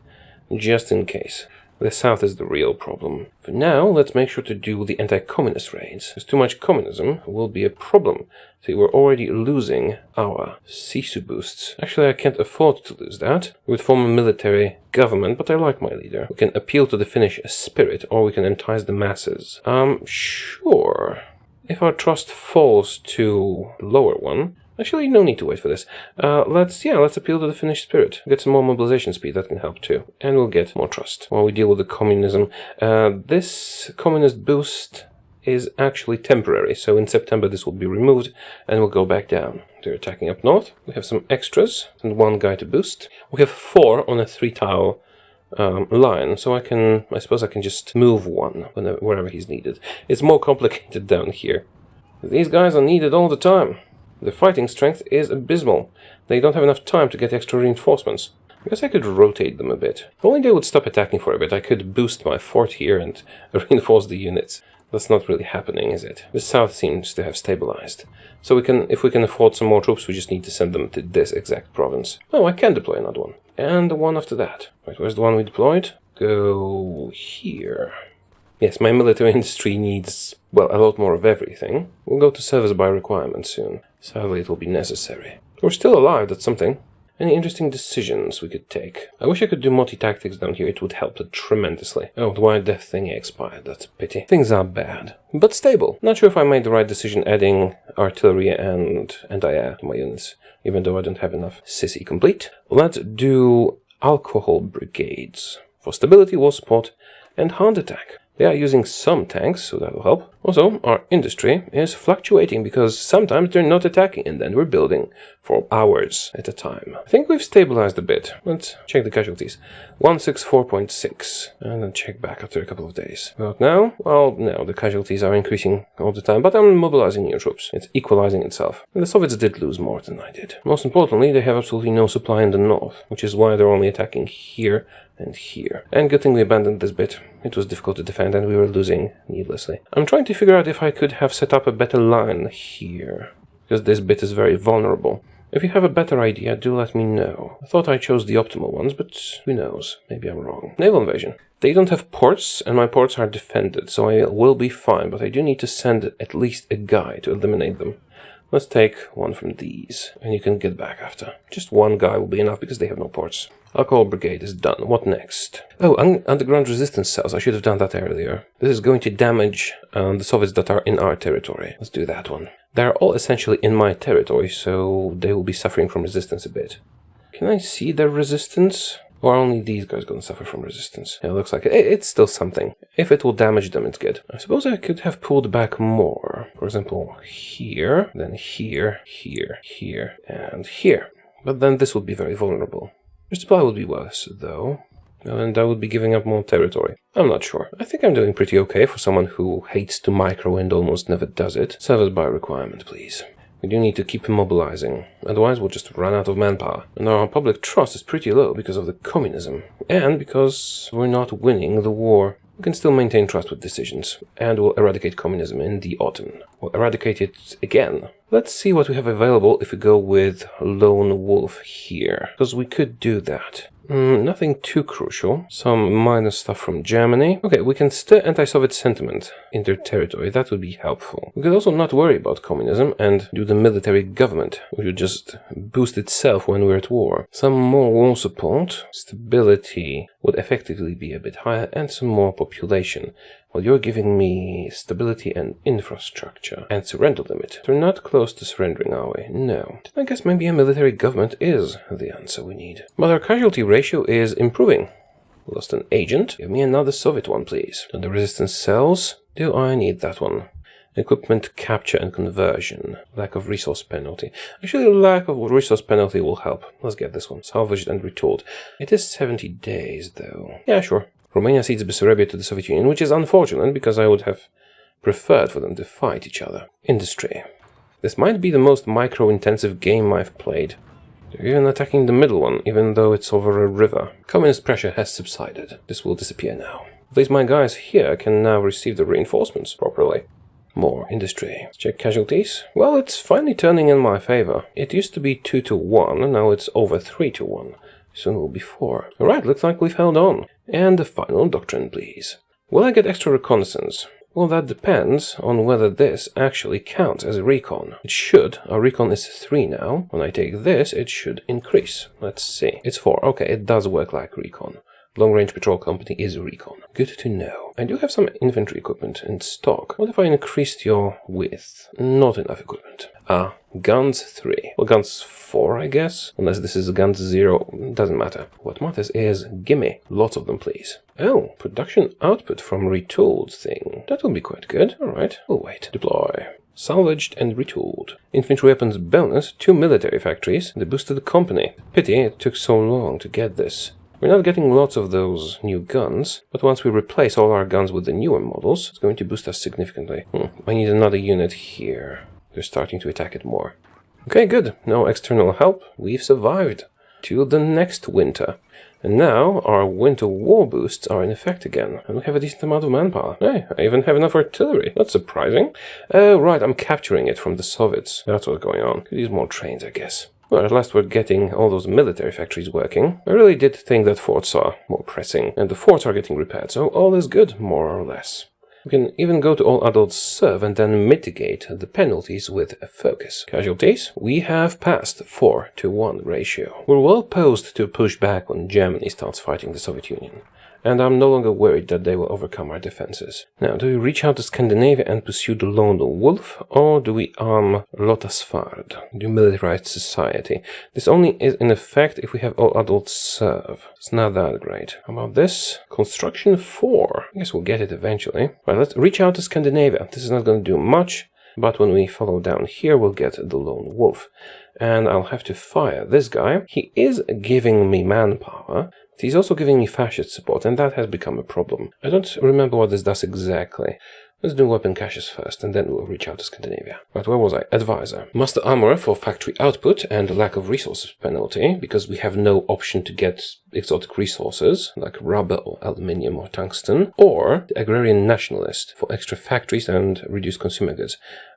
just in case. The south is the real problem. For now, let's make sure to do the anti-communist raids. Because too much communism will be a problem. See, we're already losing our Sisu boosts. Actually, I can't afford to lose that. We would form a military government, but I like my leader. We can appeal to the Finnish spirit, or we can entice the masses. Sure. If our trust falls to the lower one... Actually, no need to wait for this. Let's appeal to the Finnish spirit. Get some more mobilization speed, that can help too. And we'll get more trust while we deal with the communism. This communist boost is actually temporary, so in September this will be removed and we'll go back down. They're attacking up north. We have some extras and one guy to boost. We have 4 on a 3-tile line, so I suppose I can just move one wherever he's needed. It's more complicated down here. These guys are needed all the time. The fighting strength is abysmal. They don't have enough time to get extra reinforcements. I guess I could rotate them a bit. If only they would stop attacking for a bit, I could boost my fort here and reinforce the units. That's not really happening, is it? The south seems to have stabilized. So if we can afford some more troops, we just need to send them to this exact province. Oh, I can deploy another one. And the one after that. Right, where's the one we deployed? Go here. Yes, my military industry needs, well, a lot more of everything. We'll go to service by requirement soon. Sadly, it will be necessary. We're still alive, that's something. Any interesting decisions we could take? I wish I could do multi-tactics down here, it would help tremendously. Oh, the White Death thing expired, that's a pity. Things are bad, but stable. Not sure if I made the right decision adding artillery and anti-air to my units, even though I don't have enough Sissy complete. Let's do alcohol brigades for stability, war support, and hand attack. They are using some tanks, so that will help. Also, our industry is fluctuating because sometimes they're not attacking and then we're building for hours at a time. I think we've stabilized a bit. Let's check the casualties. 164.6. And then check back after a couple of days. About now? Well, no, the casualties are increasing all the time, but I'm mobilizing new troops. It's equalizing itself. And the Soviets did lose more than I did. Most importantly, they have absolutely no supply in the north, which is why they're only attacking here and here. And good thing we abandoned this bit. It was difficult to defend and we were losing needlessly. I'm trying to figure out if I could have set up a better line here, because this bit is very vulnerable. If you have a better idea, do let me know. I thought I chose the optimal ones, but who knows? Maybe I'm wrong. Naval invasion. They don't have ports, and my ports are defended, so I will be fine, but I do need to send at least a guy to eliminate them. Let's take one from these, and you can get back after. Just one guy will be enough because they have no ports. Alcohol brigade is done. What next? Oh, underground resistance cells. I should have done that earlier. This is going to damage the Soviets that are in our territory. Let's do that one. They're all essentially in my territory, so they will be suffering from resistance a bit. Can I see their resistance? Or only these guys going to suffer from resistance? Yeah, it looks like it's still something. If it will damage them, it's good. I suppose I could have pulled back more. For example, here, then here, here, here, and here. But then this would be very vulnerable. Your supply would be worse, though. And I would be giving up more territory. I'm not sure. I think I'm doing pretty okay for someone who hates to micro and almost never does it. Service by requirement, please. We do need to keep immobilizing, otherwise we'll just run out of manpower. And our public trust is pretty low because of the communism, and because we're not winning the war. We can still maintain trust with decisions, and we'll eradicate communism in the autumn. We'll eradicate it again. Let's see what we have available if we go with Lone Wolf here, because we could do that. Nothing too crucial. Some minor stuff from Germany. Okay, we can stir anti-Soviet sentiment in their territory. That would be helpful. We could also not worry about communism and do the military government, which would just boost itself when we're at war. Some more war support. Stability would effectively be a bit higher, and some more population. Well, you're giving me stability and infrastructure. And surrender limit. We're not close to surrendering, are we? No. I guess maybe a military government is the answer we need. But our casualty ratio is improving. Lost an agent. Give me another Soviet one, please. And the resistance cells. Do I need that one? Equipment capture and conversion. Lack of resource penalty. Actually, lack of resource penalty will help. Let's get this one. Salvaged and retooled. It is 70 days, though. Yeah, sure. Romania cedes Bessarabia to the Soviet Union, which is unfortunate because I would have preferred for them to fight each other. Industry. This might be the most micro-intensive game I've played. They're even attacking the middle one, even though it's over a river. Communist pressure has subsided. This will disappear now. At least my guys here can now receive the reinforcements properly. More industry. Let's check casualties. Well, it's finally turning in my favor. It used to be 2-1, and now it's over 3-1. Soon will be 4. Alright, looks like we've held on. And the final doctrine, please. Will I get extra reconnaissance? Well, that depends on whether this actually counts as a recon. It should. Our recon is 3 now. When I take this, it should increase. Let's see. It's 4. Okay, it does work like recon. Long-range patrol company is recon. Good to know. I do have some infantry equipment in stock. What if I increased your width? Not enough equipment. Guns 3. Well, guns 4, I guess. Unless this is guns 0. Doesn't matter. What matters is, gimme. Lots of them, please. Oh, production output from retooled thing. That will be quite good. Alright, we'll wait. Deploy. Salvaged and retooled. Infantry weapons bonus. 2 military factories. They boosted the company. Pity it took so long to get this. We're not getting lots of those new guns, but once we replace all our guns with the newer models, it's going to boost us significantly. I need another unit here. They're starting to attack it more. Okay, good. No external help. We've survived. To the next winter. And now our winter war boosts are in effect again. And we have a decent amount of manpower. Hey, I even have enough artillery. That's surprising. Oh, right, I'm capturing it from the Soviets. That's what's going on. Could use more trains, I guess. Well, at last we're getting all those military factories working. I really did think that forts are more pressing, and the forts are getting repaired, so all is good, more or less. We can even go to all adults serve and then mitigate the penalties with a focus. Casualties? We have passed 4-1 ratio. We're well posed to push back when Germany starts fighting the Soviet Union. And I'm no longer worried that they will overcome our defenses. Now, do we reach out to Scandinavia and pursue the Lone Wolf, or do we arm Lotasfard, demilitarized society? This only is in effect if we have all adults serve. It's not that great. How about this? Construction 4. I guess we'll get it eventually. Right, let's reach out to Scandinavia. This is not going to do much, but when we follow down here, we'll get the Lone Wolf. And I'll have to fire this guy. He is giving me manpower. He's also giving me fascist support, and that has become a problem. I don't remember what this does exactly. Let's do weapon caches first, and then we'll reach out to Scandinavia. Right, where was I? Advisor. Master Armorer for factory output and lack of resources penalty, because we have no option to get exotic resources, like rubber or aluminium or tungsten. Or the Agrarian Nationalist for extra factories and reduced consumer goods.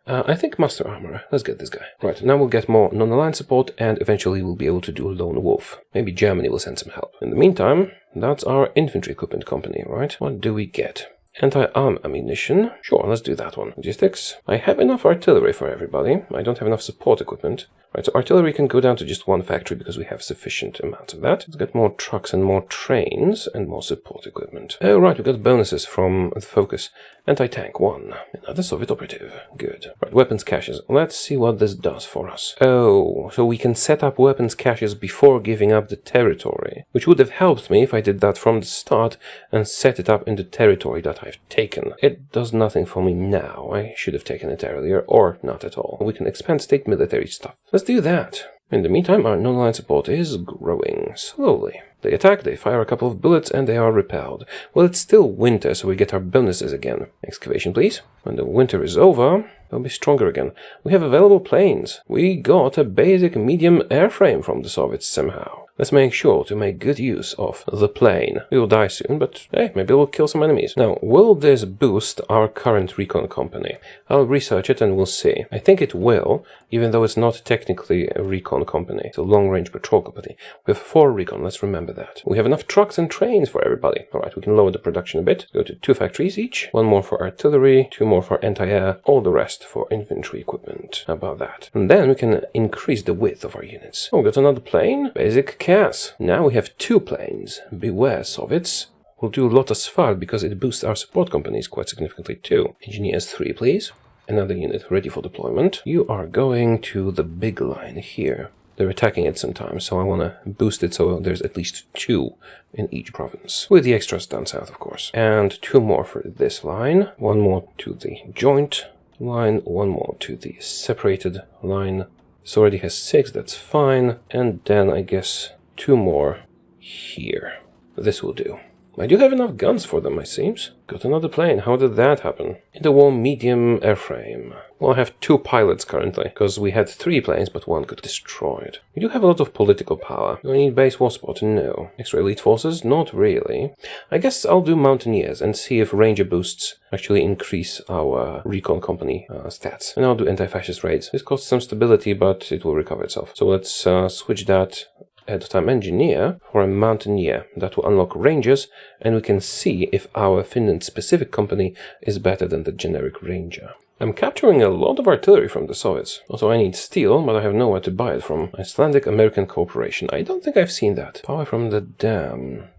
I think Master Armorer. Let's get this guy. Right, now we'll get more non-aligned support, and eventually we'll be able to do a Lone Wolf. Maybe Germany will send some help. In the meantime, that's our infantry equipment company, right? What do we get? Anti-arm ammunition. Sure, let's do that one. Logistics. I have enough artillery for everybody. I don't have enough support equipment. Right, so artillery can go down to just 1 factory because we have sufficient amounts of that. Let's get more trucks and more trains and more support equipment. Oh, right, we got bonuses from the focus. Anti-tank 1. Another Soviet operative. Good. Right, weapons caches. Let's see what this does for us. Oh, so we can set up weapons caches before giving up the territory, which would have helped me if I did that from the start and set it up in the territory that I've taken. It does nothing for me now. I should have taken it earlier, or not at all. We can expand state military stuff. Let's do that. In the meantime, our non-aligned support is growing slowly. They attack, they fire a couple of bullets, and they are repelled. Well, it's still winter, so we get our bonuses again. Excavation, please. When the winter is over, they'll be stronger again. We have available planes. We got a basic medium airframe from the Soviets somehow. Let's make sure to make good use of the plane. We will die soon, but hey, maybe we'll kill some enemies. Now, will this boost our current recon company? I'll research it and we'll see. I think it will, even though it's not technically a recon company. It's a long-range patrol company. We have 4 recon, let's remember that. We have enough trucks and trains for everybody. Alright, we can lower the production a bit. Go to 2 factories each. 1 more for artillery, 2 more for anti-air, all the rest for infantry equipment. How about that? And then we can increase the width of our units. Oh, we got another plane. Basic CAS. Now we have 2 planes. Beware, Soviets. We'll do Lotus Far because it boosts our support companies quite significantly too. Engineers 3, please. Another unit ready for deployment. You are going to the big line here. They're attacking it sometimes, so I want to boost it so there's at least 2 in each province. With the extras down south, of course. And 2 more for this line. 1 more to the joint line. 1 more to the separated line. This already has 6, that's fine. And then I guess 2 more here. This will do. I do have enough guns for them, it seems. Got another plane. How did that happen? Interwar medium airframe. Well, I have 2 pilots currently, because we had 3 planes, but 1 got destroyed. We do have a lot of political power. Do I need base war support? No. Extra elite forces? Not really. I guess I'll do mountaineers and see if ranger boosts actually increase our recon company stats. And I'll do anti-fascist raids. This costs some stability, but it will recover itself. So let's switch that at-time engineer for a mountaineer. That will unlock rangers, and we can see if our Finland-specific company is better than the generic ranger. I'm capturing a lot of artillery from the Soviets. Also, I need steel, but I have nowhere to buy it from. Icelandic-American Corporation. I don't think I've seen that. Power from the dam.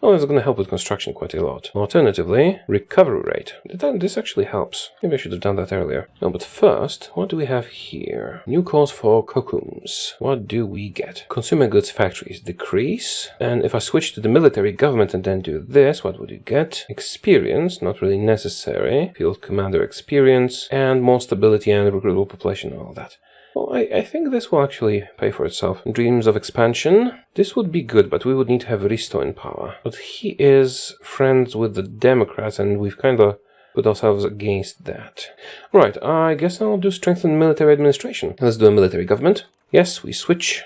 Oh, that's going to help with construction quite a lot. Alternatively, recovery rate. This actually helps. Maybe I should have done that earlier. No, but first, what do we have here? New calls for kokums. What do we get? Consumer goods factories decrease. And if I switch to the military government and then do this, what would you get? Experience, not really necessary. Field commander experience. And more stability and recruitable population and all that. Well, I think this will actually pay for itself. Dreams of expansion. This would be good, but we would need to have Risto in power. But he is friends with the Democrats, and we've kind of put ourselves against that. Right, I guess I'll do strengthen military administration. Let's do a military government. Yes, we switch.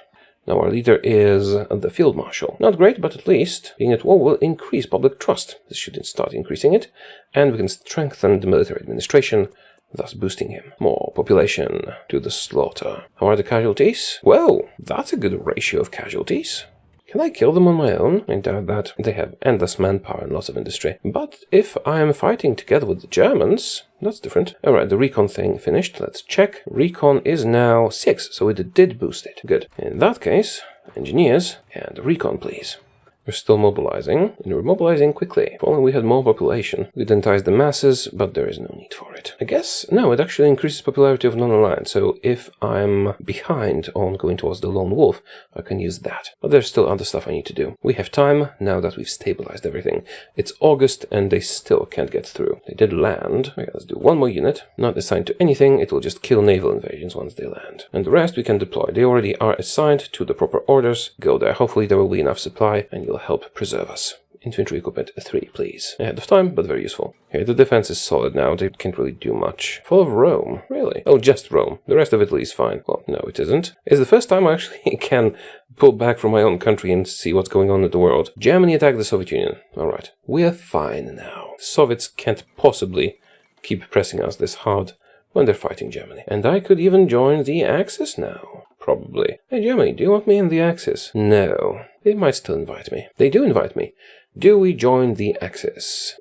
Now our leader is the field marshal. Not great, but at least being at war will increase public trust. This should start increasing it. And we can strengthen the military administration, thus boosting him. More population to the slaughter. How are the casualties? Well, that's a good ratio of casualties. Can I kill them on my own? I doubt that. They have endless manpower and lots of industry. But if I am fighting together with the Germans, that's different. Alright, the recon thing finished. Let's check. Recon is now 6, so it did boost it. Good. In that case, engineers and recon, please. We're still mobilizing, and we're mobilizing quickly. If only we had more population. We'd entice the masses, but there is no need for it. I guess, no, it actually increases popularity of non-aligned, so if I'm behind on going towards the lone wolf, I can use that. But there's still other stuff I need to do. We have time, now that we've stabilized everything. It's August, and they still can't get through. They did land. Okay, let's do 1 more unit. Not assigned to anything, it will just kill naval invasions once they land. And the rest we can deploy. They already are assigned to the proper orders. Go there. Hopefully there will be enough supply, and you'll help preserve us. Infantry equipment 3, please. Ahead of time, but very useful. Okay, the defense is solid now. They can't really do much. Fall of Rome. Really? Oh, just Rome. The rest of Italy is fine. Well, no, it isn't. It's the first time I actually can pull back from my own country and see what's going on in the world. Germany attacked the Soviet Union. Alright. We're fine now. Soviets can't possibly keep pressing us this hard when they're fighting Germany. And I could even join the Axis now. Probably. Hey, Germany, do you want me in the Axis? No. They might still invite me. They do invite me. Do we join the Axis?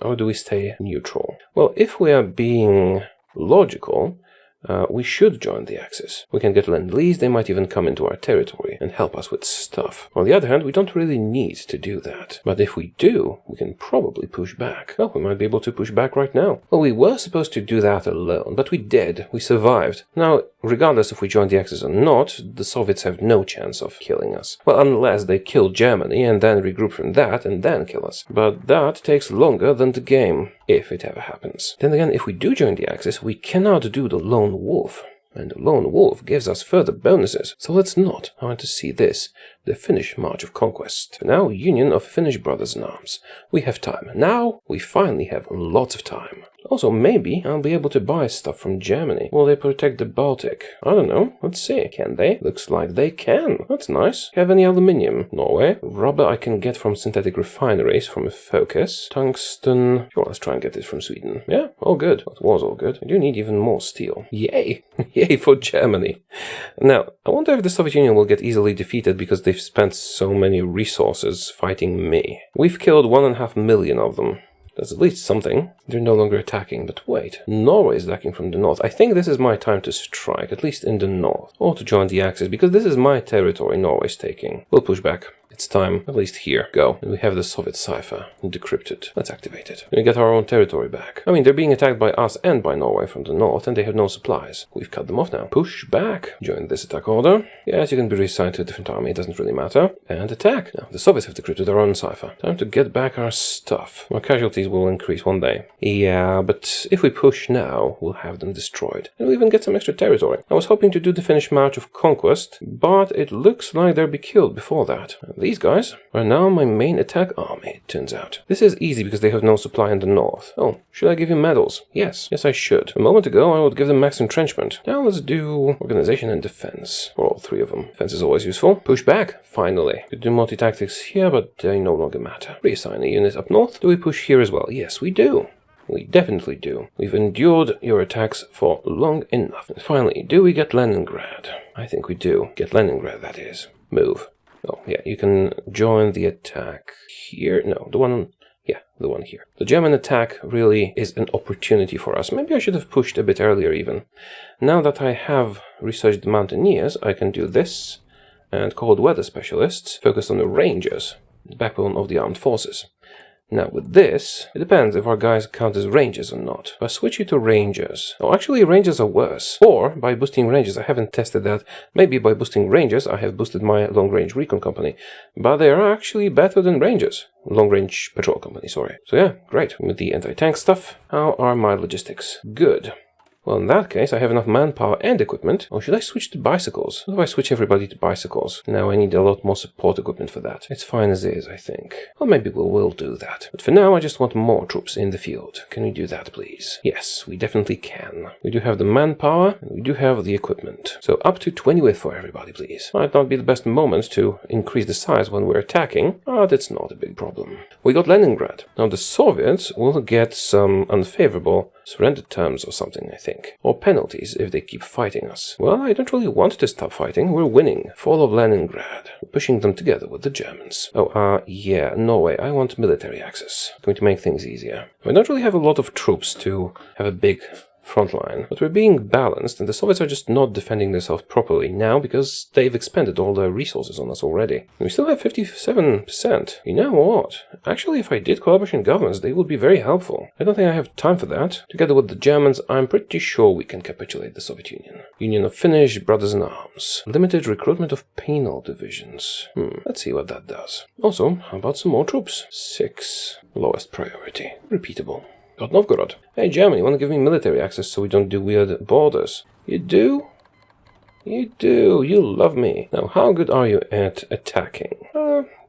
Or do we stay neutral? Well, if we are being logical, we should join the Axis. We can get Lend-Lease, they might even come into our territory and help us with stuff. On the other hand, we don't really need to do that. But if we do, we can probably push back. Well, we might be able to push back right now. Well, we were supposed to do that alone, but we did. We survived. Now, regardless if we join the Axis or not, the Soviets have no chance of killing us. Well, unless they kill Germany and then regroup from that and then kill us. But that takes longer than the game, if it ever happens. Then again, if we do join the Axis, we cannot do the lone wolf. And the Lone Wolf gives us further bonuses, so let's not. I want to see this. The Finnish March of Conquest. Now, Union of Finnish Brothers in Arms. We have time. Now, we finally have lots of time. Also, maybe I'll be able to buy stuff from Germany. Will they protect the Baltic? I don't know. Let's see. Can they? Looks like they can. That's nice. Have any aluminium? Norway. Rubber I can get from synthetic refineries from a focus. Tungsten. Sure, let's try and get it from Sweden. Yeah, all good. It was all good. I do need even more steel. Yay! Yay for Germany. Now, I wonder if the Soviet Union will get easily defeated because they've spent so many resources fighting me. We've killed 1.5 million of them. That's at least something. They're no longer attacking, but wait. Norway is attacking from the north. I think this is my time to strike, at least in the north. Or to join the Axis, because this is my territory Norway's taking. We'll push back. It's time, at least here. Go. And we have the Soviet cipher decrypted. Let's activate it. We get our own territory back. I mean, they're being attacked by us and by Norway from the north, and they have no supplies. We've cut them off now. Push back. Join this attack order. Yes, you can be reassigned to a different army. It doesn't really matter. And attack. Now, the Soviets have decrypted their own cipher. Time to get back our stuff. Our casualties will increase one day. Yeah, but if we push now, we'll have them destroyed. And we'll even get some extra territory. I was hoping to do the Finnish March of Conquest, but it looks like they'll be killed before that. These guys are now my main attack army, it turns out. This is easy because they have no supply in the north. Oh, should I give you medals? Yes. Yes, I should. A moment ago, I would give them max entrenchment. Now let's do organization and defense. For all three of them. Defense is always useful. Push back, finally. We do multi-tactics here, but they no longer matter. Reassign a unit up north. Do we push here as well? Yes, we do. We definitely do. We've endured your attacks for long enough. And finally, do we get Leningrad? I think we do. Get Leningrad, that is. Move. Oh, yeah, you can join the attack here. No, the one here. The German attack really is an opportunity for us. Maybe I should have pushed a bit earlier even. Now that I have researched the mountaineers, I can do this. And cold weather specialists focus on the rangers, the backbone of the armed forces. Now with this, it depends if our guys count as rangers or not. If I switch you to rangers... Oh, actually rangers are worse. Or, by boosting rangers, I haven't tested that. Maybe by boosting rangers, I have boosted my long-range recon company. But they are actually better than rangers. Long-range patrol company, sorry. So yeah, great. With the anti-tank stuff, how are my logistics? Good. Well, in that case, I have enough manpower and equipment. Or should I switch to bicycles? What if I switch everybody to bicycles? Now I need a lot more support equipment for that. It's fine as is, I think. Well, maybe we'll do that. But for now, I just want more troops in the field. Can we do that, please? Yes, we definitely can. We do have the manpower, and we do have the equipment. So up to 20 width for everybody, please. Might not be the best moment to increase the size when we're attacking, but it's not a big problem. We got Leningrad. Now the Soviets will get some unfavorable surrender terms or something, I think. Or penalties if they keep fighting us. Well, I don't really want to stop fighting. We're winning. Fall of Leningrad. We're pushing them together with the Germans. Oh, yeah, Norway. I want military access. Going to make things easier. I don't really have a lot of troops to have a big front line, but we're being balanced, and the Soviets are just not defending themselves properly now because they've expended all their resources on us already. And we still have 57%. You know what? Actually, if I did collaboration governments, they would be very helpful. I don't think I have time for that. Together with the Germans, I'm pretty sure we can capitulate the Soviet Union. Union of Finnish Brothers in Arms. Limited recruitment of penal divisions. Let's see what that does. Also, how about some more troops? 6. Lowest priority. Repeatable. Got Novgorod. Hey, Germany, want to give me military access so we don't do weird borders? You do? You do. You love me. Now, how good are you at attacking?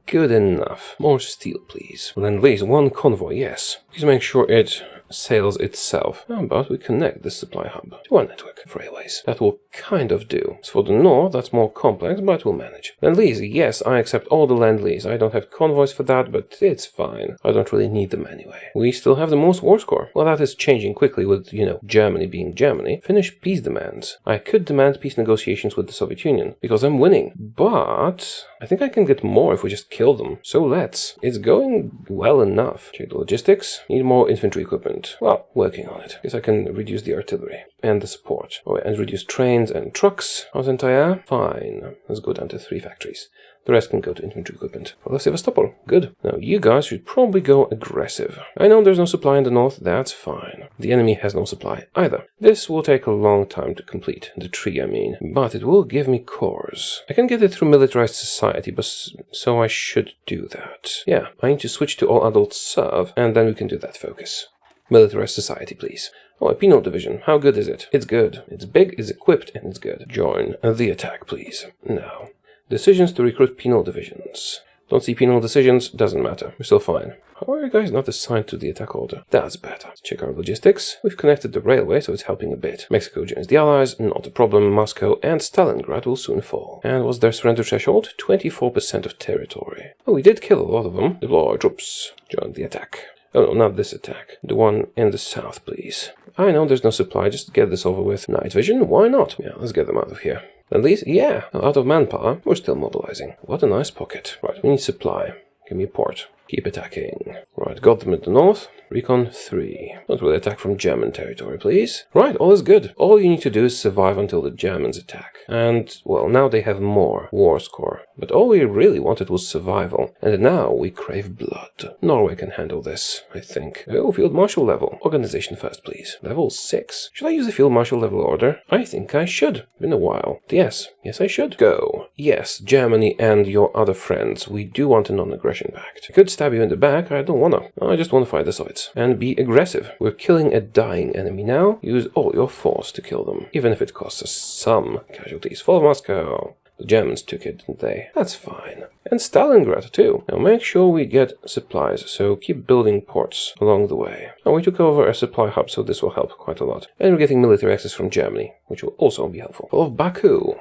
Good enough. More steel, please. Lend-Lease, 1 convoy, yes. Please make sure it sails itself. How about we connect this supply hub to our network of railways? That will kind of do. As for the north, that's more complex, but we'll manage. Lend-Lease, yes, I accept all the Lend-Lease. I don't have convoys for that, but it's fine. I don't really need them anyway. We still have the most war score. Well, that is changing quickly with, Germany being Germany. Finnish peace demands. I could demand peace negotiations with the Soviet Union, because I'm winning. But I think I can get more if we just kill them. So let's. It's going well enough. Check the logistics. Need more infantry equipment. Well, working on it. Guess I can reduce the artillery and the support. Oh, and reduce trains and trucks. How's entire? Fine. Let's go down to 3 factories. The rest can go to infantry equipment. Well, Sevastopol. Good. Now, you guys should probably go aggressive. I know there's no supply in the north. That's fine. The enemy has no supply either. This will take a long time to complete. The tree, I mean. But it will give me cores. I can get it through militarized society, but so I should do that. Yeah, I need to switch to all adults serve, and then we can do that focus. Militarized society, please. Oh, a penal division. How good is it? It's good. It's big, it's equipped, and it's good. Join the attack, please. Now, decisions to recruit penal divisions. Don't see penal decisions, doesn't matter. We're still fine. How are you guys not assigned to the attack order? That's better. Let's check our logistics. We've connected the railway, so it's helping a bit. Mexico joins the Allies, not a problem. Moscow and Stalingrad will soon fall. And what's their surrender threshold? 24% of territory. Oh, we did kill a lot of them. Deploy troops. Join the attack. Oh no, not this attack. The one in the south, please. I know there's no supply, just get this over with. Night vision, why not? Yeah, let's get them out of here. At least, yeah, out of manpower, we're still mobilizing. What a nice pocket. Right, we need supply. Give me a port. Keep attacking. Right, got them in the north. Recon 3. Don't really attack from German territory, please. Right, all is good. All you need to do is survive until the Germans attack. And, well, now they have more war score. But all we really wanted was survival. And now we crave blood. Norway can handle this, I think. Oh, Field Marshal level. Organization first, please. Level 6. Should I use the Field Marshal level order? I think I should. Been a while. Yes, I should. Go. Yes, Germany and your other friends. We do want a non-aggression pact. I could stab you in the back. I don't wanna. I just want to fight the Soviets. And be aggressive. We're killing a dying enemy now. Use all your force to kill them, even if it costs us some casualties. Follow Moscow. The Germans took it, didn't they? That's fine. And Stalingrad too. Now make sure we get supplies, so keep building ports along the way. Now we took over a supply hub, so this will help quite a lot. And we're getting military access from Germany, which will also be helpful. Follow Baku.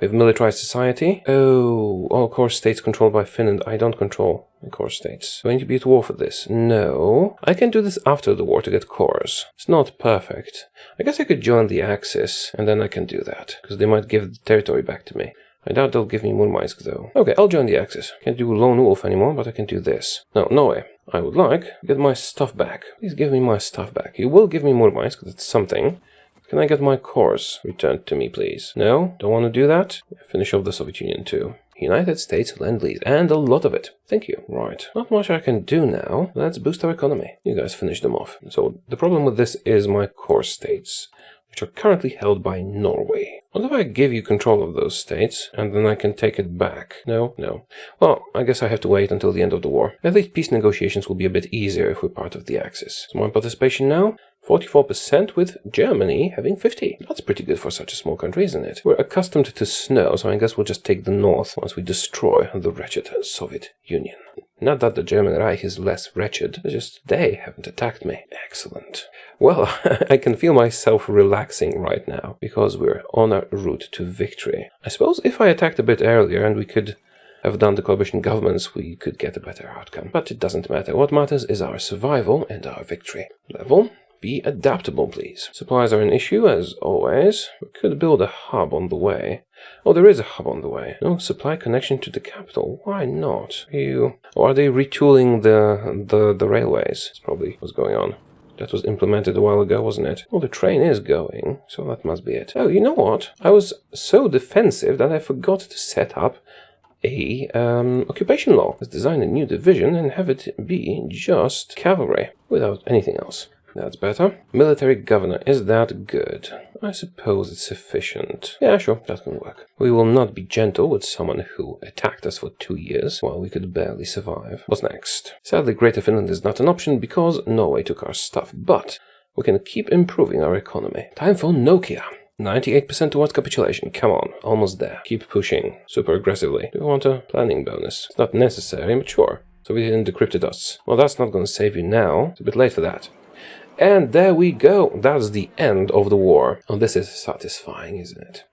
We have militarized society. Oh, all core states controlled by Finland. I don't control the core states. Do I need to be at war for this? No. I can do this after the war to get cores. It's not perfect. I guess I could join the Axis, and then I can do that, because they might give the territory back to me. I doubt they'll give me Murmansk, though. Okay, I'll join the Axis. Can't do Lone Wolf anymore, but I can do this. No, no way. I would like to get my stuff back. Please give me my stuff back. You will give me Murmansk, that's something. Can I get my cores returned to me, please? No? Don't want to do that? Finish off the Soviet Union, too. United States Lend-Lease, and a lot of it. Thank you. Right. Not much I can do now. Let's boost our economy. You guys finish them off. So, the problem with this is my core states, which are currently held by Norway. What if I give you control of those states, and then I can take it back? No? No. Well, I guess I have to wait until the end of the war. At least peace negotiations will be a bit easier if we're part of the Axis. So my participation now? 44% with Germany having 50. That's pretty good for such a small country, isn't it? We're accustomed to snow, so I guess we'll just take the north once we destroy the wretched Soviet Union. Not that the German Reich is less wretched, it's just they haven't attacked me. Excellent. Well, I can feel myself relaxing right now, because we're on our route to victory. I suppose if I attacked a bit earlier and we could have done the coalition governments, we could get a better outcome. But it doesn't matter. What matters is our survival and our victory. Level. Be adaptable, please. Supplies are an issue, as always. We could build a hub on the way. Oh, there is a hub on the way. No supply connection to the capital. Why not? Or are they retooling the railways? That's probably what's going on. That was implemented a while ago, wasn't it? Well, the train is going, so that must be it. Oh, you know what? I was so defensive that I forgot to set up a occupation law. Let's design a new division and have it be just cavalry, without anything else. That's better. Military governor, is that good? I suppose it's sufficient. Yeah, sure, that can work. We will not be gentle with someone who attacked us for 2 years, while we could barely survive. What's next? Sadly, Greater Finland is not an option because Norway took our stuff, but we can keep improving our economy. Time for Nokia. 98% towards capitulation. Come on, almost there. Keep pushing, super aggressively. Do you want a planning bonus? It's not necessary, but sure. So we didn't decrypted us. Well, that's not going to save you now. It's a bit late for that. And there we go. That's the end of the war. Oh, this is satisfying, isn't it?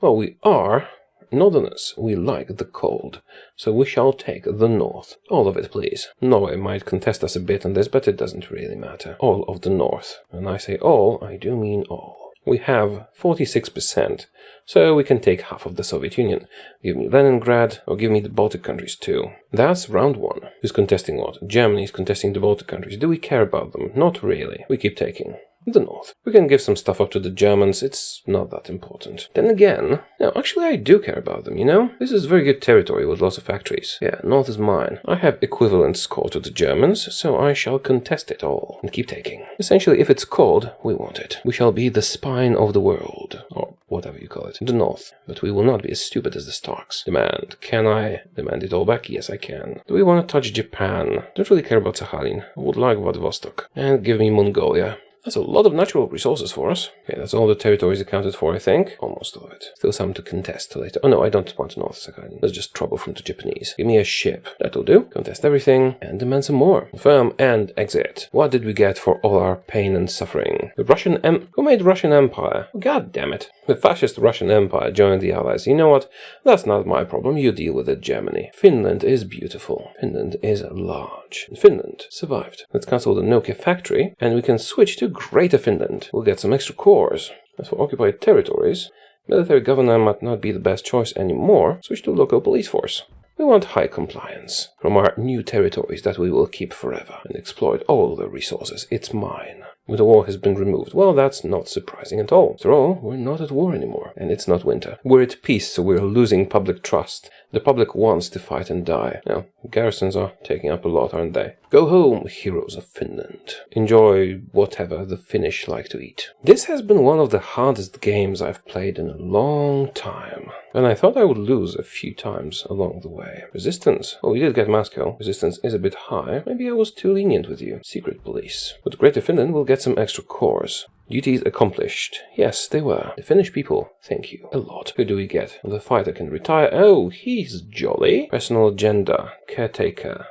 Well, we are northerners. We like the cold. So we shall take the north. All of it, please. Norway might contest us a bit on this, but it doesn't really matter. All of the north. And I say all, I do mean all. We have 46%, so we can take half of the Soviet Union. Give me Leningrad, or give me the Baltic countries too. That's round one. Who's contesting what? Germany is contesting the Baltic countries. Do we care about them? Not really. We keep taking the north. We can give some stuff up to the Germans, it's not that important. Then again, no, actually I do care about them, you know? This is very good territory with lots of factories. Yeah, north is mine. I have equivalent score to the Germans, so I shall contest it all and keep taking. Essentially, if it's cold, we want it. We shall be the spine of the world, or whatever you call it, the north. But we will not be as stupid as the Starks. Demand. Can I demand it all back? Yes, I can. Do we want to touch Japan? Don't really care about Sakhalin. I would like Vladivostok. And give me Mongolia. That's a lot of natural resources for us. Okay, that's all the territories accounted for, I think. Almost all of it. Still some to contest later. Oh no, I don't want North Sakhalin. That's just trouble from the Japanese. Give me a ship. That'll do. Contest everything and demand some more. Confirm and exit. What did we get for all our pain and suffering? The Who made Russian Empire? God damn it. The fascist Russian Empire joined the Allies. You know what? That's not my problem. You deal with it, Germany. Finland is beautiful. Finland is large. And Finland survived. Let's cancel the Nokia factory and we can switch to Greater Finland. We'll get some extra cores. As for occupied territories, military governor might not be the best choice anymore. Switch to local police force. We want high compliance from our new territories that we will keep forever and exploit all the resources. It's mine. The war has been removed. Well, that's not surprising at all. After all, we're not at war anymore. And it's not winter. We're at peace, so we're losing public trust. The public wants to fight and die. Now, garrisons are taking up a lot, aren't they? Go home, heroes of Finland. Enjoy whatever the Finnish like to eat. This has been one of the hardest games I've played in a long time. And I thought I would lose a few times along the way. Resistance. Oh, we did get Moscow. Resistance is a bit high. Maybe I was too lenient with you. Secret police. But Greater Finland will get some extra cores. Duties accomplished. Yes, they were. The Finnish people, thank you a lot. Who do we get? The fighter can retire. Oh, he's jolly. Personal agenda. Caretaker.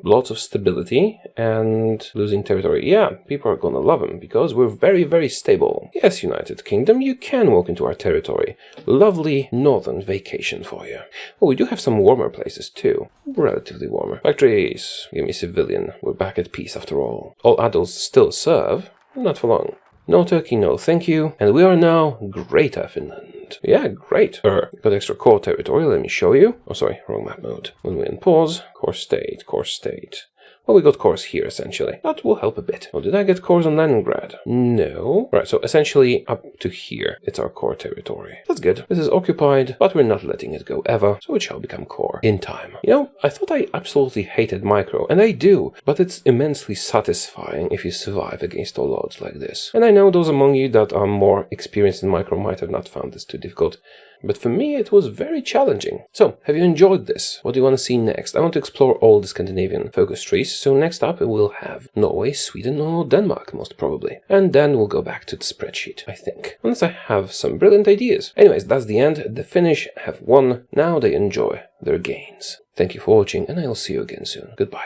Lots of stability and losing territory. Yeah, people are gonna love him because we're very, very stable. Yes, United Kingdom, you can walk into our territory. Lovely northern vacation for you. Oh, we do have some warmer places too. Relatively warmer. Factories. Give me civilian. We're back at peace after all. All adults still serve. Not for long. No Turkey, no thank you. And we are now Greater Finland. Yeah, great. Got extra core territory, let me show you. Oh, sorry, wrong map mode. When we unpause, core state, core state. Well, we got cores here, essentially. That will help a bit. Oh, did I get cores on Leningrad? No. Right, so essentially up to here, it's our core territory. That's good. This is occupied, but we're not letting it go ever, so it shall become core in time. You know, I thought I absolutely hated micro, and I do, but it's immensely satisfying if you survive against all odds like this. And I know those among you that are more experienced in micro might have not found this too difficult. But for me, it was very challenging. So, have you enjoyed this? What do you want to see next? I want to explore all the Scandinavian focus trees, so next up we'll have Norway, Sweden, or Denmark, most probably. And then we'll go back to the spreadsheet, I think. Unless I have some brilliant ideas. Anyways, that's the end. The Finnish have won. Now they enjoy their gains. Thank you for watching, and I'll see you again soon. Goodbye.